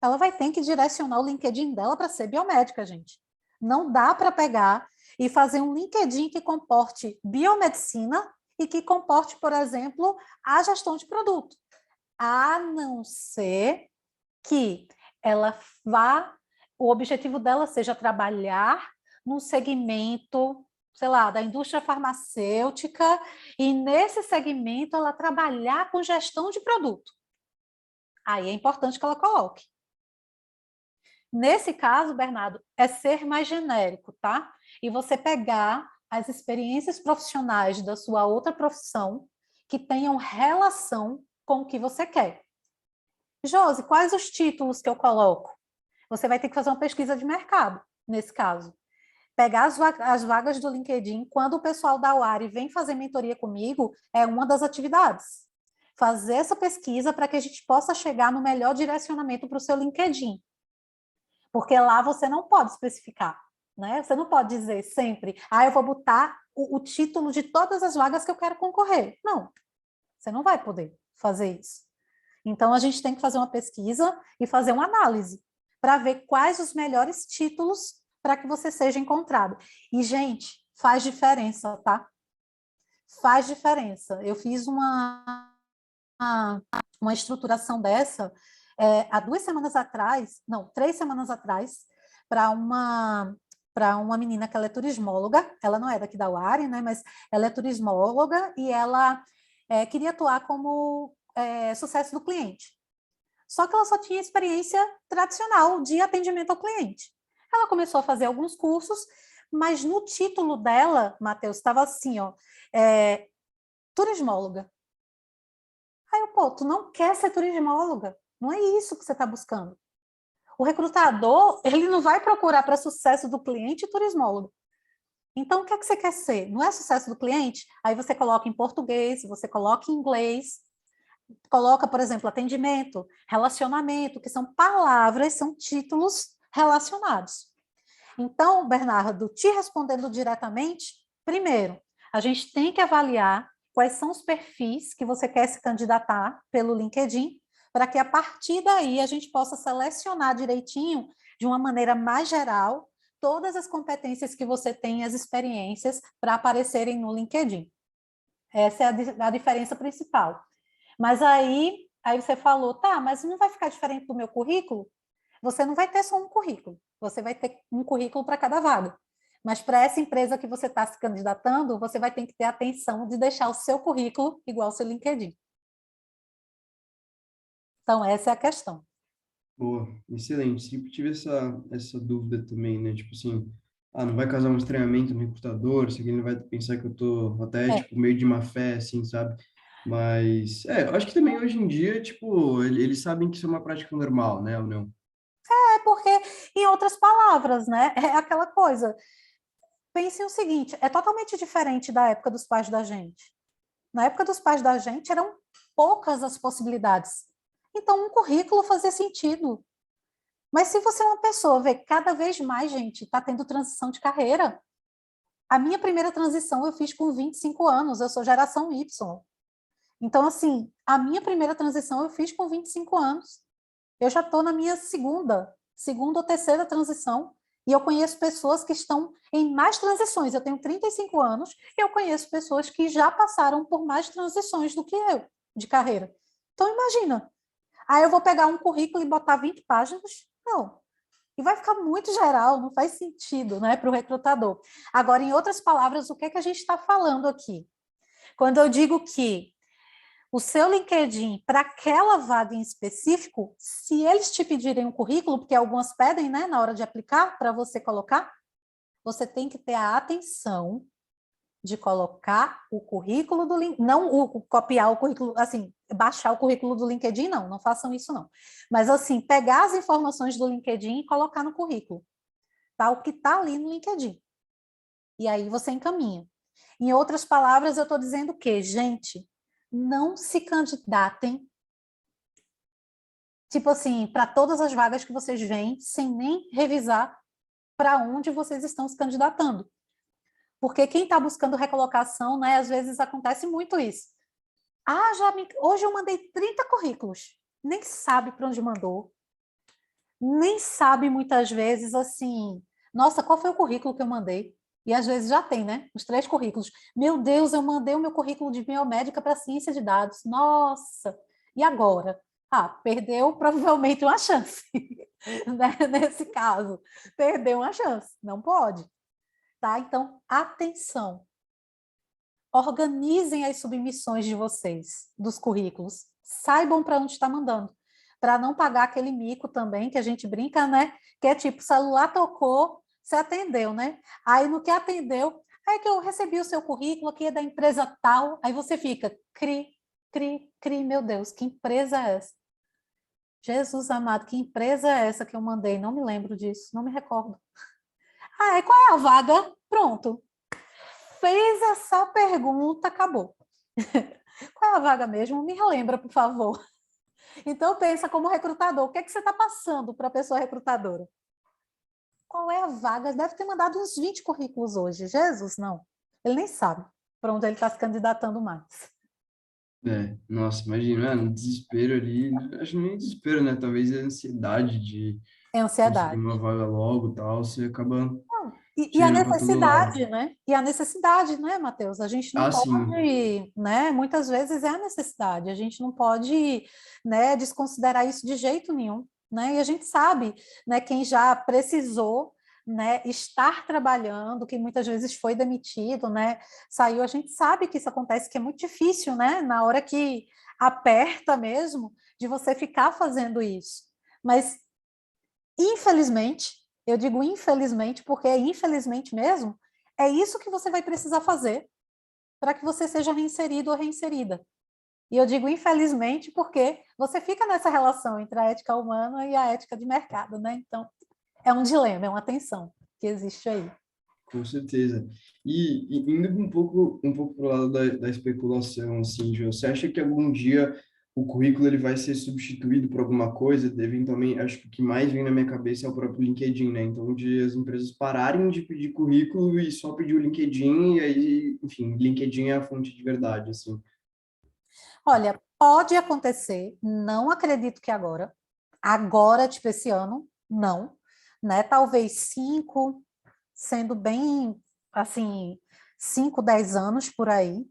ela vai ter que direcionar o LinkedIn dela para ser biomédica, gente. Não dá para pegar e fazer um LinkedIn que comporte biomedicina e que comporte, por exemplo, a gestão de produto. A não ser que ela vá o objetivo dela seja trabalhar num segmento, sei lá, da indústria farmacêutica, e nesse segmento ela trabalhar com gestão de produto. Aí é importante que ela coloque. Nesse caso, Bernardo, é ser mais genérico, tá? E você pegar as experiências profissionais da sua outra profissão que tenham relação com o que você quer. Josi, quais os títulos que eu coloco? Você vai ter que fazer uma pesquisa de mercado, nesse caso. Pegar as vagas do LinkedIn, quando o pessoal da UARI vem fazer mentoria comigo, é uma das atividades. Fazer essa pesquisa para que a gente possa chegar no melhor direcionamento para o seu LinkedIn. Porque lá você não pode especificar, né? Você não pode dizer sempre, eu vou botar o título de todas as vagas que eu quero concorrer. Não, você não vai poder fazer isso. Então, a gente tem que fazer uma pesquisa e fazer uma análise para ver quais os melhores títulos para que você seja encontrado. E, gente, faz diferença, tá? Faz diferença. Eu fiz uma estruturação dessa há 2 semanas atrás, não, 3 semanas atrás, para uma menina que ela é turismóloga, ela não é daqui da UARI, né, mas ela é turismóloga e ela queria atuar como sucesso do cliente. Só que ela só tinha experiência tradicional de atendimento ao cliente. Ela começou a fazer alguns cursos, mas no título dela, Matheus, estava assim, ó, turismóloga. Aí eu, tu não quer ser turismóloga, não é isso que você está buscando. O recrutador, ele não vai procurar para sucesso do cliente turismólogo. Então, o que é que você quer ser? Não é sucesso do cliente? Aí você coloca em português, você coloca em inglês, coloca, por exemplo, atendimento, relacionamento, que são palavras, são títulos relacionados. Então, Bernardo, te respondendo diretamente, primeiro, a gente tem que avaliar quais são os perfis que você quer se candidatar pelo LinkedIn, para que a partir daí a gente possa selecionar direitinho, de uma maneira mais geral, todas as competências que você tem, as experiências, para aparecerem no LinkedIn. Essa é a diferença principal. Mas aí você falou, tá, mas não vai ficar diferente do meu currículo? Você não vai ter só um currículo, você vai ter um currículo para cada vaga. Mas para essa empresa que você está se candidatando, você vai ter que ter atenção de deixar o seu currículo igual ao seu LinkedIn. Então, essa é a questão. Boa, excelente. Sempre tive essa dúvida também, né? Tipo assim, não vai causar um estranhamento no recrutador, se ele vai pensar que eu tô até, tipo, meio de má fé, assim, sabe? Mas, eu acho que também hoje em dia, tipo, eles sabem que isso é uma prática normal, né, ou não? Porque, em outras palavras, né? É aquela coisa. Pense o seguinte, é totalmente diferente da época dos pais da gente. Na época dos pais da gente, eram poucas as possibilidades. Então, um currículo fazia sentido. Mas se você é uma pessoa, vê, cada vez mais, gente, está tendo transição de carreira. A minha primeira transição eu fiz com 25 anos, eu sou geração Y. Então, assim, a minha primeira transição eu fiz com 25 anos. Eu já estou na minha segunda ou terceira transição, e eu conheço pessoas que estão em mais transições. Eu tenho 35 anos e eu conheço pessoas que já passaram por mais transições do que eu, de carreira. Então, imagina. Aí eu vou pegar um currículo e botar 20 páginas? Não. E vai ficar muito geral, não faz sentido, né, para o recrutador. Agora, em outras palavras, o que é que a gente está falando aqui? Quando eu digo que o seu LinkedIn, para aquela vaga em específico, se eles te pedirem um currículo, porque algumas pedem, né, na hora de aplicar, para você colocar, você tem que ter a atenção de colocar o currículo do LinkedIn, não copiar o currículo, assim, baixar o currículo do LinkedIn, não façam isso não. Mas assim, pegar as informações do LinkedIn e colocar no currículo, tá? O que está ali no LinkedIn. E aí você encaminha. Em outras palavras, eu estou dizendo que, gente, não se candidatem, tipo assim, para todas as vagas que vocês veem, sem nem revisar para onde vocês estão se candidatando. Porque quem está buscando recolocação, né, às vezes acontece muito isso. Hoje eu mandei 30 currículos, nem sabe para onde mandou, nem sabe muitas vezes assim, nossa, qual foi o currículo que eu mandei? E às vezes já tem, né? Os 3 currículos. Meu Deus, eu mandei o meu currículo de biomédica para ciência de dados. Nossa, e agora? Ah, perdeu provavelmente uma chance, né? Nesse caso, perdeu uma chance, não pode, tá? Então, atenção, organizem as submissões de vocês, dos currículos, saibam para onde está mandando, para não pagar aquele mico também, que a gente brinca, né? Que é tipo, o celular tocou, você atendeu, né? Aí no que atendeu, aí que eu recebi o seu currículo aqui é da empresa tal, aí você fica, cri, cri, cri, meu Deus, que empresa é essa? Jesus amado, que empresa é essa que eu mandei? Não me lembro disso, não me recordo. Ah, e qual é a vaga? Pronto. Fez essa pergunta, acabou. Qual é a vaga mesmo? Me relembra, por favor. Então, pensa como recrutador. O que é que você está passando para a pessoa recrutadora? Qual é a vaga? Deve ter mandado uns 20 currículos hoje. Jesus, não. Ele nem sabe para onde ele está se candidatando mais. Nossa, imagina, no desespero ali, acho que nem desespero, né? Talvez a ansiedade de É conseguir ansiedade. uma vaga logo e tal, você acaba E a tirando para todo lado. necessidade, né? E a necessidade, né, Matheus? A gente não Ah, sim, pode, né? Muitas vezes é a necessidade. A gente não pode, né, desconsiderar isso de jeito nenhum, né? E a gente sabe, né, quem já precisou, né, estar trabalhando, que muitas vezes foi demitido, né, saiu. A gente sabe que isso acontece, que é muito difícil, né? Na hora que aperta mesmo, de você ficar fazendo isso. Mas infelizmente, eu digo infelizmente, porque infelizmente mesmo, é isso que você vai precisar fazer para que você seja reinserido ou reinserida. E eu digo infelizmente porque você fica nessa relação entre a ética humana e a ética de mercado, né? Então, é um dilema, é uma tensão que existe aí. com certeza. E indo um pouco para o lado da especulação, assim, João, você acha que algum dia o currículo ele vai ser substituído por alguma coisa? Eventualmente, acho que o que mais vem na minha cabeça é o próprio LinkedIn, né? Então, de as empresas pararem de pedir currículo e só pedir o LinkedIn, e aí, enfim, LinkedIn é a fonte de verdade, assim. Olha, pode acontecer, não acredito que agora, tipo esse ano, não, né? Talvez 5, sendo bem, assim, 5, 10 anos por aí.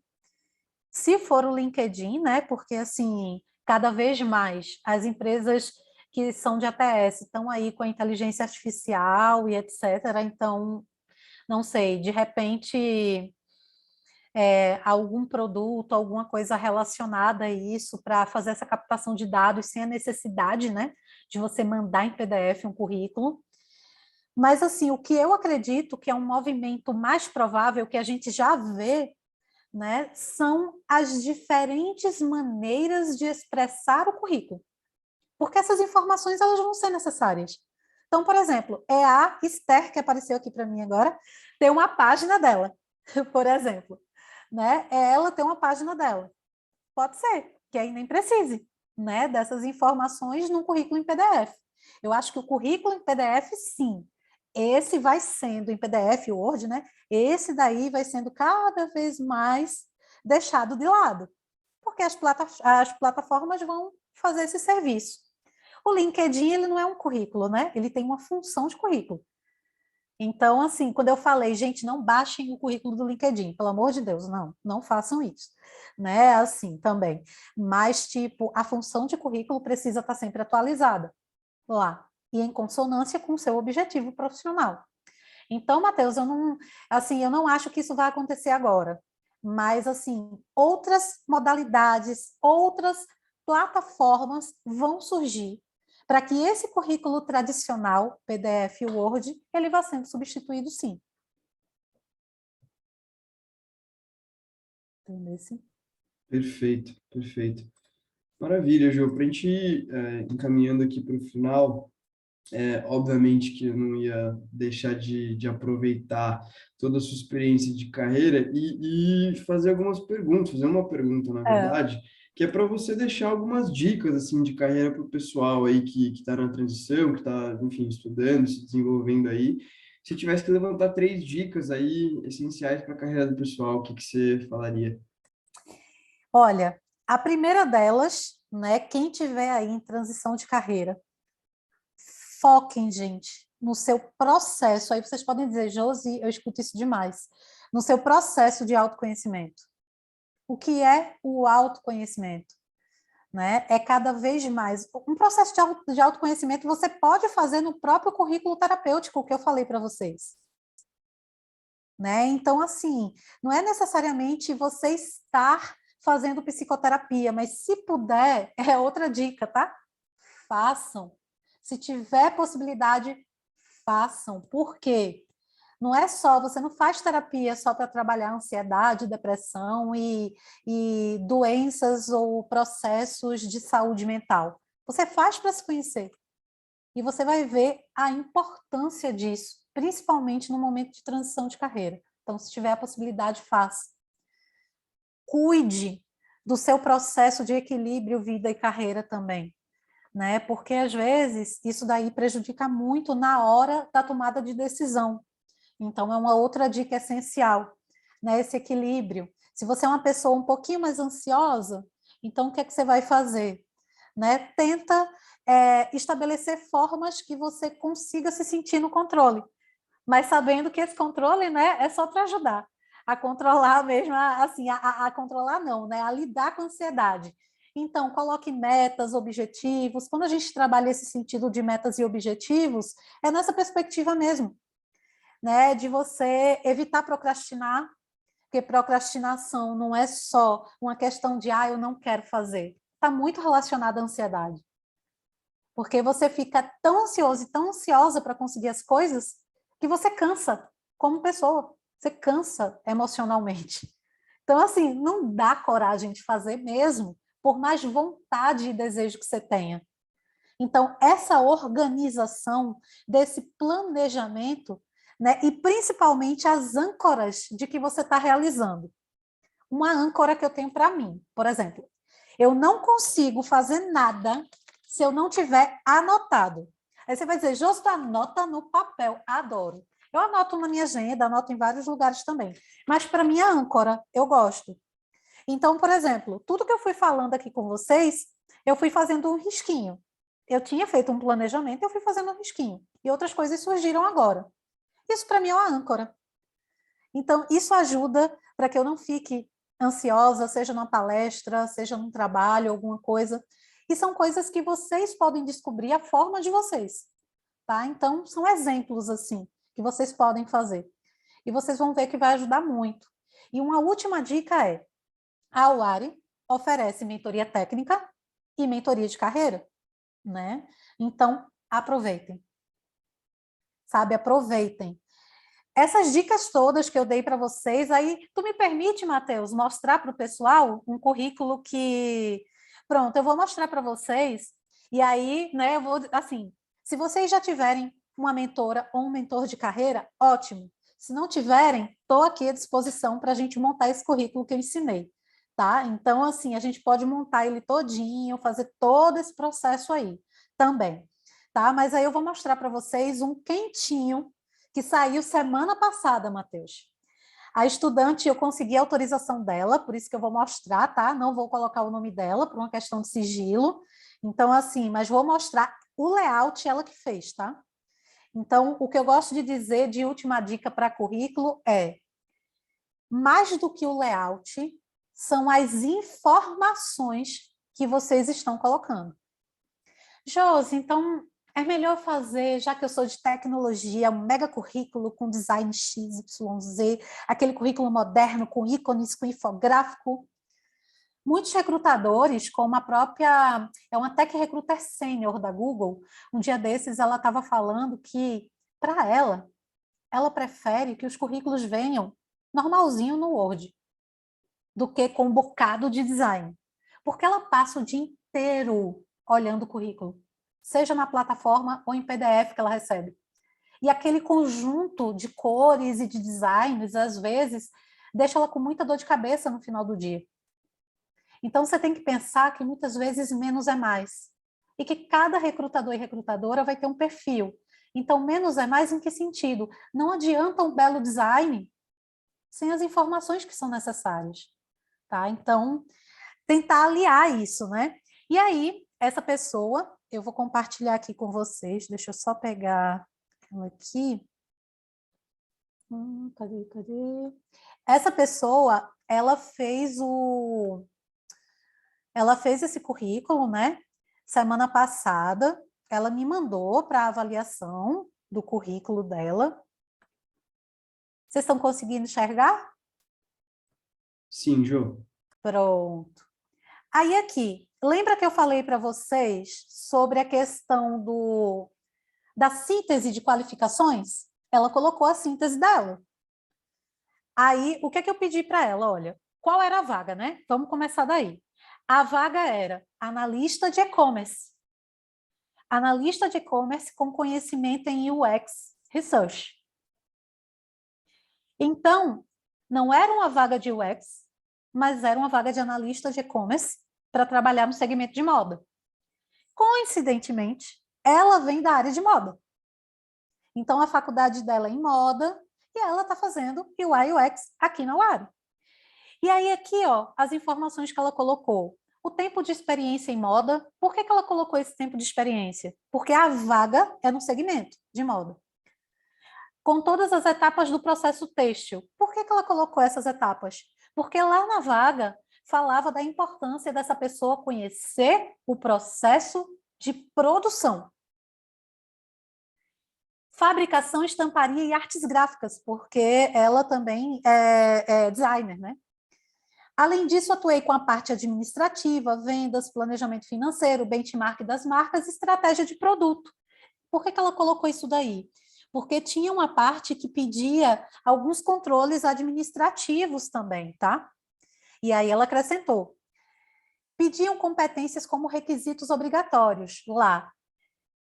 Se for o LinkedIn, né? Porque, assim, cada vez mais as empresas que são de ATS estão aí com a inteligência artificial e etc. Então, não sei, de repente algum produto, alguma coisa relacionada a isso para fazer essa captação de dados sem a necessidade, né, de você mandar em PDF um currículo. Mas, assim, o que eu acredito que é um movimento mais provável, que a gente já vê, né, são as diferentes maneiras de expressar o currículo. Porque essas informações elas vão ser necessárias. Então, por exemplo, é a Esther, que apareceu aqui para mim agora, tem uma página dela, por exemplo. Né? Ela tem uma página dela. Pode ser, que aí nem precise, né, dessas informações num currículo em PDF. Eu acho que o currículo em PDF, sim, esse vai sendo em PDF, Word, né? Esse daí vai sendo cada vez mais deixado de lado, porque as plataformas vão fazer esse serviço. O LinkedIn, ele não é um currículo, né? Ele tem uma função de currículo. Então, assim, quando eu falei, gente, não baixem o currículo do LinkedIn, pelo amor de Deus, não, não façam isso, né? Assim, também. Mas, tipo, a função de currículo precisa estar sempre atualizada lá e em consonância com o seu objetivo profissional. Então, Matheus, eu não acho que isso vai acontecer agora, mas, assim, outras modalidades, outras plataformas vão surgir para que esse currículo tradicional, PDF e Word, ele vá sendo substituído, sim. Entendeu? Perfeito, perfeito. Maravilha, Jô. Para a gente ir encaminhando aqui para o final, obviamente que eu não ia deixar de aproveitar toda a sua experiência de carreira e fazer algumas perguntas, fazer uma pergunta, na É. verdade, que é para você deixar algumas dicas assim de carreira para o pessoal aí que está na transição, que está, enfim, estudando, se desenvolvendo aí. Se tivesse que levantar 3 dicas aí essenciais para a carreira do pessoal, o que que você falaria? Olha, a primeira delas, né, quem tiver aí em transição de carreira, foquem, gente, no seu processo. Aí vocês podem dizer, Josi, eu escuto isso demais. No seu processo de autoconhecimento. O que é o autoconhecimento? né? É cada vez mais. Um processo de autoconhecimento você pode fazer no próprio currículo terapêutico, que eu falei para vocês. Né? Então, assim, não é necessariamente você estar fazendo psicoterapia, mas se puder, é outra dica, tá? Façam. Se tiver possibilidade, façam. Por quê? Não é só, você não faz terapia só para trabalhar ansiedade, depressão e doenças ou processos de saúde mental. Você faz para se conhecer. E você vai ver a importância disso, principalmente no momento de transição de carreira. Então, se tiver a possibilidade, faça. Cuide do seu processo de equilíbrio vida e carreira também, né? Porque às vezes isso daí prejudica muito na hora da tomada de decisão. Então, é uma outra dica essencial, né? Esse equilíbrio. Se você é uma pessoa um pouquinho mais ansiosa, então o que é que você vai fazer? Né? Tenta estabelecer formas que você consiga se sentir no controle, mas sabendo que esse controle, né, é só para ajudar a controlar mesmo, assim, a controlar não, né, a lidar com a ansiedade. Então, coloque metas, objetivos. Quando a gente trabalha esse sentido de metas e objetivos, é nessa perspectiva mesmo, né, de você evitar procrastinar, porque procrastinação não é só uma questão de, eu não quero fazer. Está muito relacionada à ansiedade. Porque você fica tão ansioso e tão ansiosa para conseguir as coisas que você cansa como pessoa. Você cansa emocionalmente. Então, assim, não dá coragem de fazer mesmo, por mais vontade e desejo que você tenha. Então, essa organização desse planejamento, né, e principalmente as âncoras de que você está realizando. Uma âncora que eu tenho para mim, por exemplo, eu não consigo fazer nada se eu não tiver anotado. Aí você vai dizer, Josto, anota no papel. Adoro. Eu anoto na minha agenda, anoto em vários lugares também. Mas para mim, a âncora, eu gosto. Então, por exemplo, tudo que eu fui falando aqui com vocês, eu fui fazendo um risquinho. Eu tinha feito um planejamento, eu fui fazendo um risquinho. E outras coisas surgiram agora. Isso para mim é uma âncora. Então, isso ajuda para que eu não fique ansiosa, seja numa palestra, seja num trabalho, alguma coisa. E são coisas que vocês podem descobrir a forma de vocês, tá? Então, são exemplos, assim, que vocês podem fazer. E vocês vão ver que vai ajudar muito. E uma última dica é, a UARI oferece mentoria técnica e mentoria de carreira, né? Então, aproveitem. Sabe, aproveitem. Essas dicas todas que eu dei para vocês, aí tu me permite, Matheus, mostrar para o pessoal um currículo que, pronto, eu vou mostrar para vocês, e aí, né, eu vou, assim, se vocês já tiverem uma mentora ou um mentor de carreira, ótimo. Se não tiverem, estou aqui à disposição para a gente montar esse currículo que eu ensinei, tá? Então, assim, a gente pode montar ele todinho, fazer todo esse processo aí também, tá? Mas aí eu vou mostrar para vocês um quentinho que saiu semana passada, Matheus. A estudante, eu consegui a autorização dela, por isso que eu vou mostrar, tá? Não vou colocar o nome dela, por uma questão de sigilo. Então, assim, mas vou mostrar o layout ela que fez, tá? Então, o que eu gosto de dizer de última dica para currículo é, mais do que o layout, são as informações que vocês estão colocando. Josi, então é melhor fazer, já que eu sou de tecnologia, um mega currículo com design XYZ, aquele currículo moderno com ícones, com infográfico. Muitos recrutadores, como a própria, é uma tech recruiter sênior da Google, um dia desses ela estava falando que, para ela prefere que os currículos venham normalzinho no Word, do que com um bocado de design. Porque ela passa o dia inteiro olhando o currículo, seja na plataforma ou em PDF que ela recebe. E aquele conjunto de cores e de designs, às vezes, deixa ela com muita dor de cabeça no final do dia. Então, você tem que pensar que muitas vezes menos é mais. E que cada recrutador e recrutadora vai ter um perfil. Então, menos é mais em que sentido? Não adianta um belo design sem as informações que são necessárias. Tá? Então, tentar aliar isso, né? E aí, essa pessoa, eu vou compartilhar aqui com vocês, deixa eu só pegar ela aqui. Cadê? Essa pessoa, ela fez ela fez esse currículo, né? Semana passada, ela me mandou para a avaliação do currículo dela. Vocês estão conseguindo enxergar? Sim, Jô. Pronto. Aí aqui, lembra que eu falei para vocês sobre a questão da síntese de qualificações? Ela colocou a síntese dela. Aí, o que é que eu pedi para ela? Olha, qual era a vaga, né? Vamos começar daí. A vaga era analista de e-commerce. Analista de e-commerce com conhecimento em UX Research. Então, não era uma vaga de UX, mas era uma vaga de analista de e-commerce para trabalhar no segmento de moda. Coincidentemente, ela vem da área de moda. Então, a faculdade dela é em moda e ela está fazendo UI UX aqui na UARI. E aí aqui, ó, as informações que ela colocou. O tempo de experiência em moda. Por que ela colocou esse tempo de experiência? Porque a vaga é no segmento de moda. Com todas as etapas do processo têxtil. Por que ela colocou essas etapas? Porque lá na vaga falava da importância dessa pessoa conhecer o processo de produção. Fabricação, estamparia e artes gráficas, porque ela também é designer, né? Além disso, atuei com a parte administrativa, vendas, planejamento financeiro, benchmark das marcas e estratégia de produto. Por que ela colocou isso daí? Porque tinha uma parte que pedia alguns controles administrativos também, tá? E aí ela acrescentou. Pediam competências como requisitos obrigatórios lá.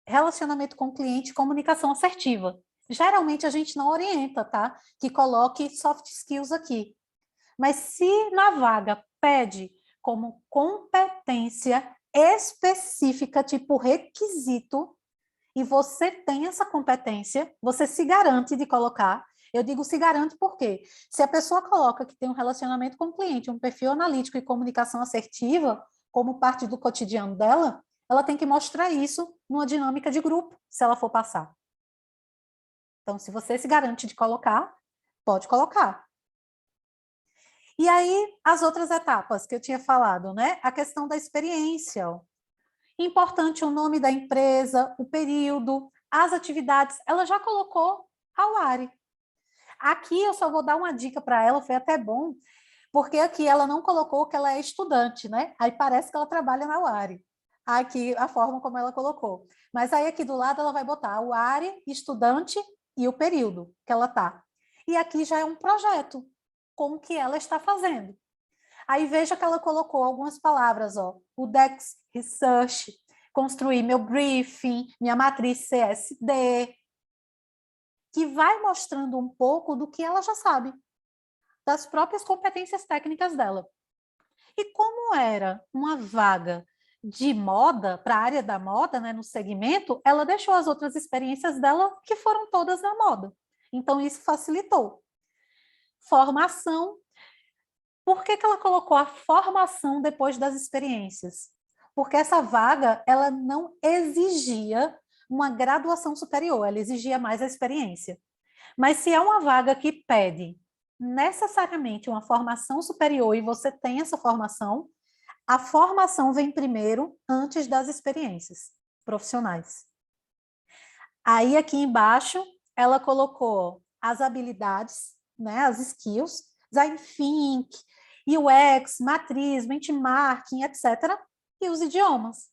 Relacionamento com o cliente e comunicação assertiva. Geralmente a gente não orienta, tá? Que coloque soft skills aqui. Mas se na vaga pede como competência específica, tipo requisito, e você tem essa competência, você se garante de colocar. Eu digo se garante porque se a pessoa coloca que tem um relacionamento com o cliente, um perfil analítico e comunicação assertiva, como parte do cotidiano dela, ela tem que mostrar isso numa dinâmica de grupo, se ela for passar. Então, se você se garante de colocar, pode colocar. E aí, as outras etapas que eu tinha falado, né? A questão da experiência. Importante o nome da empresa, o período, as atividades. Ela já colocou a UARI. Aqui eu só vou dar uma dica para ela, foi até bom, porque aqui ela não colocou que ela é estudante, né? Aí parece que ela trabalha na UARI. Aqui a forma como ela colocou. Mas aí aqui do lado ela vai botar a UARI, estudante e o período que ela está. E aqui já é um projeto com o que ela está fazendo. Aí veja que ela colocou algumas palavras, ó, o Dex Research, construir meu briefing, minha matriz CSD, que vai mostrando um pouco do que ela já sabe, das próprias competências técnicas dela. E como era uma vaga de moda, para a área da moda, né, no segmento, ela deixou as outras experiências dela, que foram todas na moda. Então, isso facilitou. Formação. Por que ela colocou a formação depois das experiências? Porque essa vaga, ela não exigia uma graduação superior, ela exigia mais a experiência. Mas se é uma vaga que pede necessariamente uma formação superior e você tem essa formação, a formação vem primeiro antes das experiências profissionais. Aí aqui embaixo, ela colocou as habilidades, né, as skills, design thinking, UX, matriz, benchmarking, etc. E os idiomas.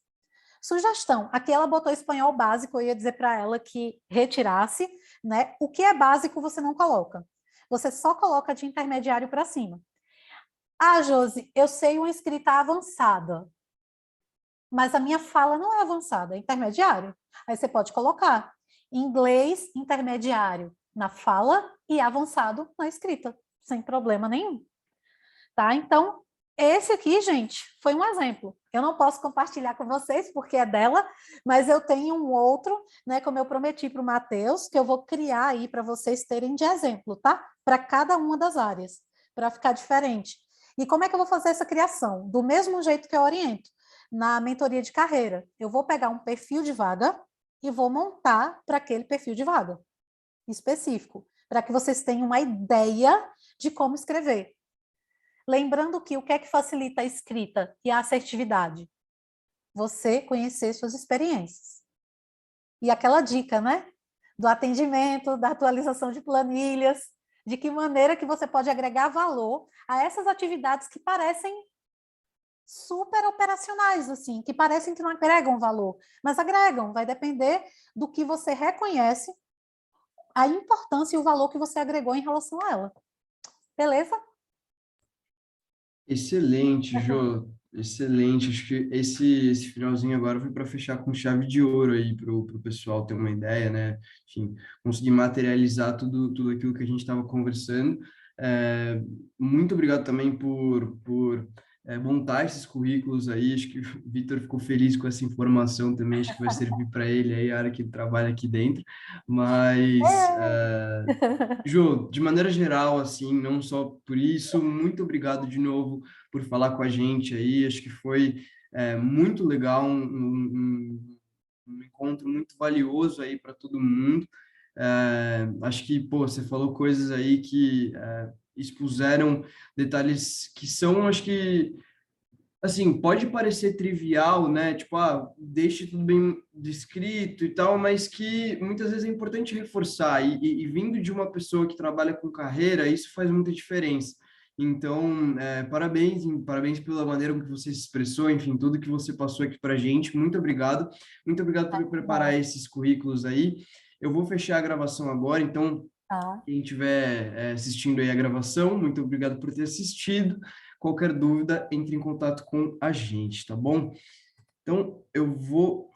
Sugestão, aqui ela botou espanhol básico, eu ia dizer para ela que retirasse, né? O que é básico você não coloca. Você só coloca de intermediário para cima. Ah, Josi, eu sei uma escrita avançada, mas a minha fala não é avançada, é intermediário. Aí você pode colocar inglês intermediário na fala e avançado na escrita, sem problema nenhum. Tá? Então, esse aqui, gente, foi um exemplo. Eu não posso compartilhar com vocês porque é dela, mas eu tenho um outro, né, como eu prometi para o Matheus, que eu vou criar aí para vocês terem de exemplo, tá? Para cada uma das áreas, para ficar diferente. E como é que eu vou fazer essa criação? Do mesmo jeito que eu oriento, na mentoria de carreira. Eu vou pegar um perfil de vaga e vou montar para aquele perfil de vaga específico, para que vocês tenham uma ideia de como escrever. Lembrando que o que é que facilita a escrita e a assertividade? Você conhecer suas experiências. E aquela dica, né? Do atendimento, da atualização de planilhas, de que maneira que você pode agregar valor a essas atividades que parecem super operacionais, assim, que parecem que não agregam valor, mas agregam, vai depender do que você reconhece, a importância e o valor que você agregou em relação a ela. Beleza? Excelente, Jô. Excelente. Acho que esse finalzinho agora foi para fechar com chave de ouro aí para o pessoal ter uma ideia, né? Enfim, conseguir materializar tudo aquilo que a gente estava conversando. É, muito obrigado também por montar esses currículos aí. Acho que o Vitor ficou feliz com essa informação também. Acho que vai servir para ele aí, a área que ele trabalha aqui dentro. Mas. Jô, de maneira geral, assim, não só por isso, muito obrigado de novo por falar com a gente aí. Acho que foi muito legal, um encontro muito valioso aí para todo mundo. Acho que, pô, você falou coisas aí que expuseram detalhes que são, acho que assim, pode parecer trivial, né? Tipo, deixe tudo bem descrito e tal, mas que muitas vezes é importante reforçar. E vindo de uma pessoa que trabalha com carreira, isso faz muita diferença. Então, parabéns pela maneira como que você se expressou, enfim, tudo que você passou aqui para a gente. Muito obrigado. Muito obrigado por preparar esses currículos aí. Eu vou fechar a gravação agora, então Tá. quem estiver assistindo aí a gravação, muito obrigado por ter assistido. Qualquer dúvida, entre em contato com a gente, tá bom? Então, eu vou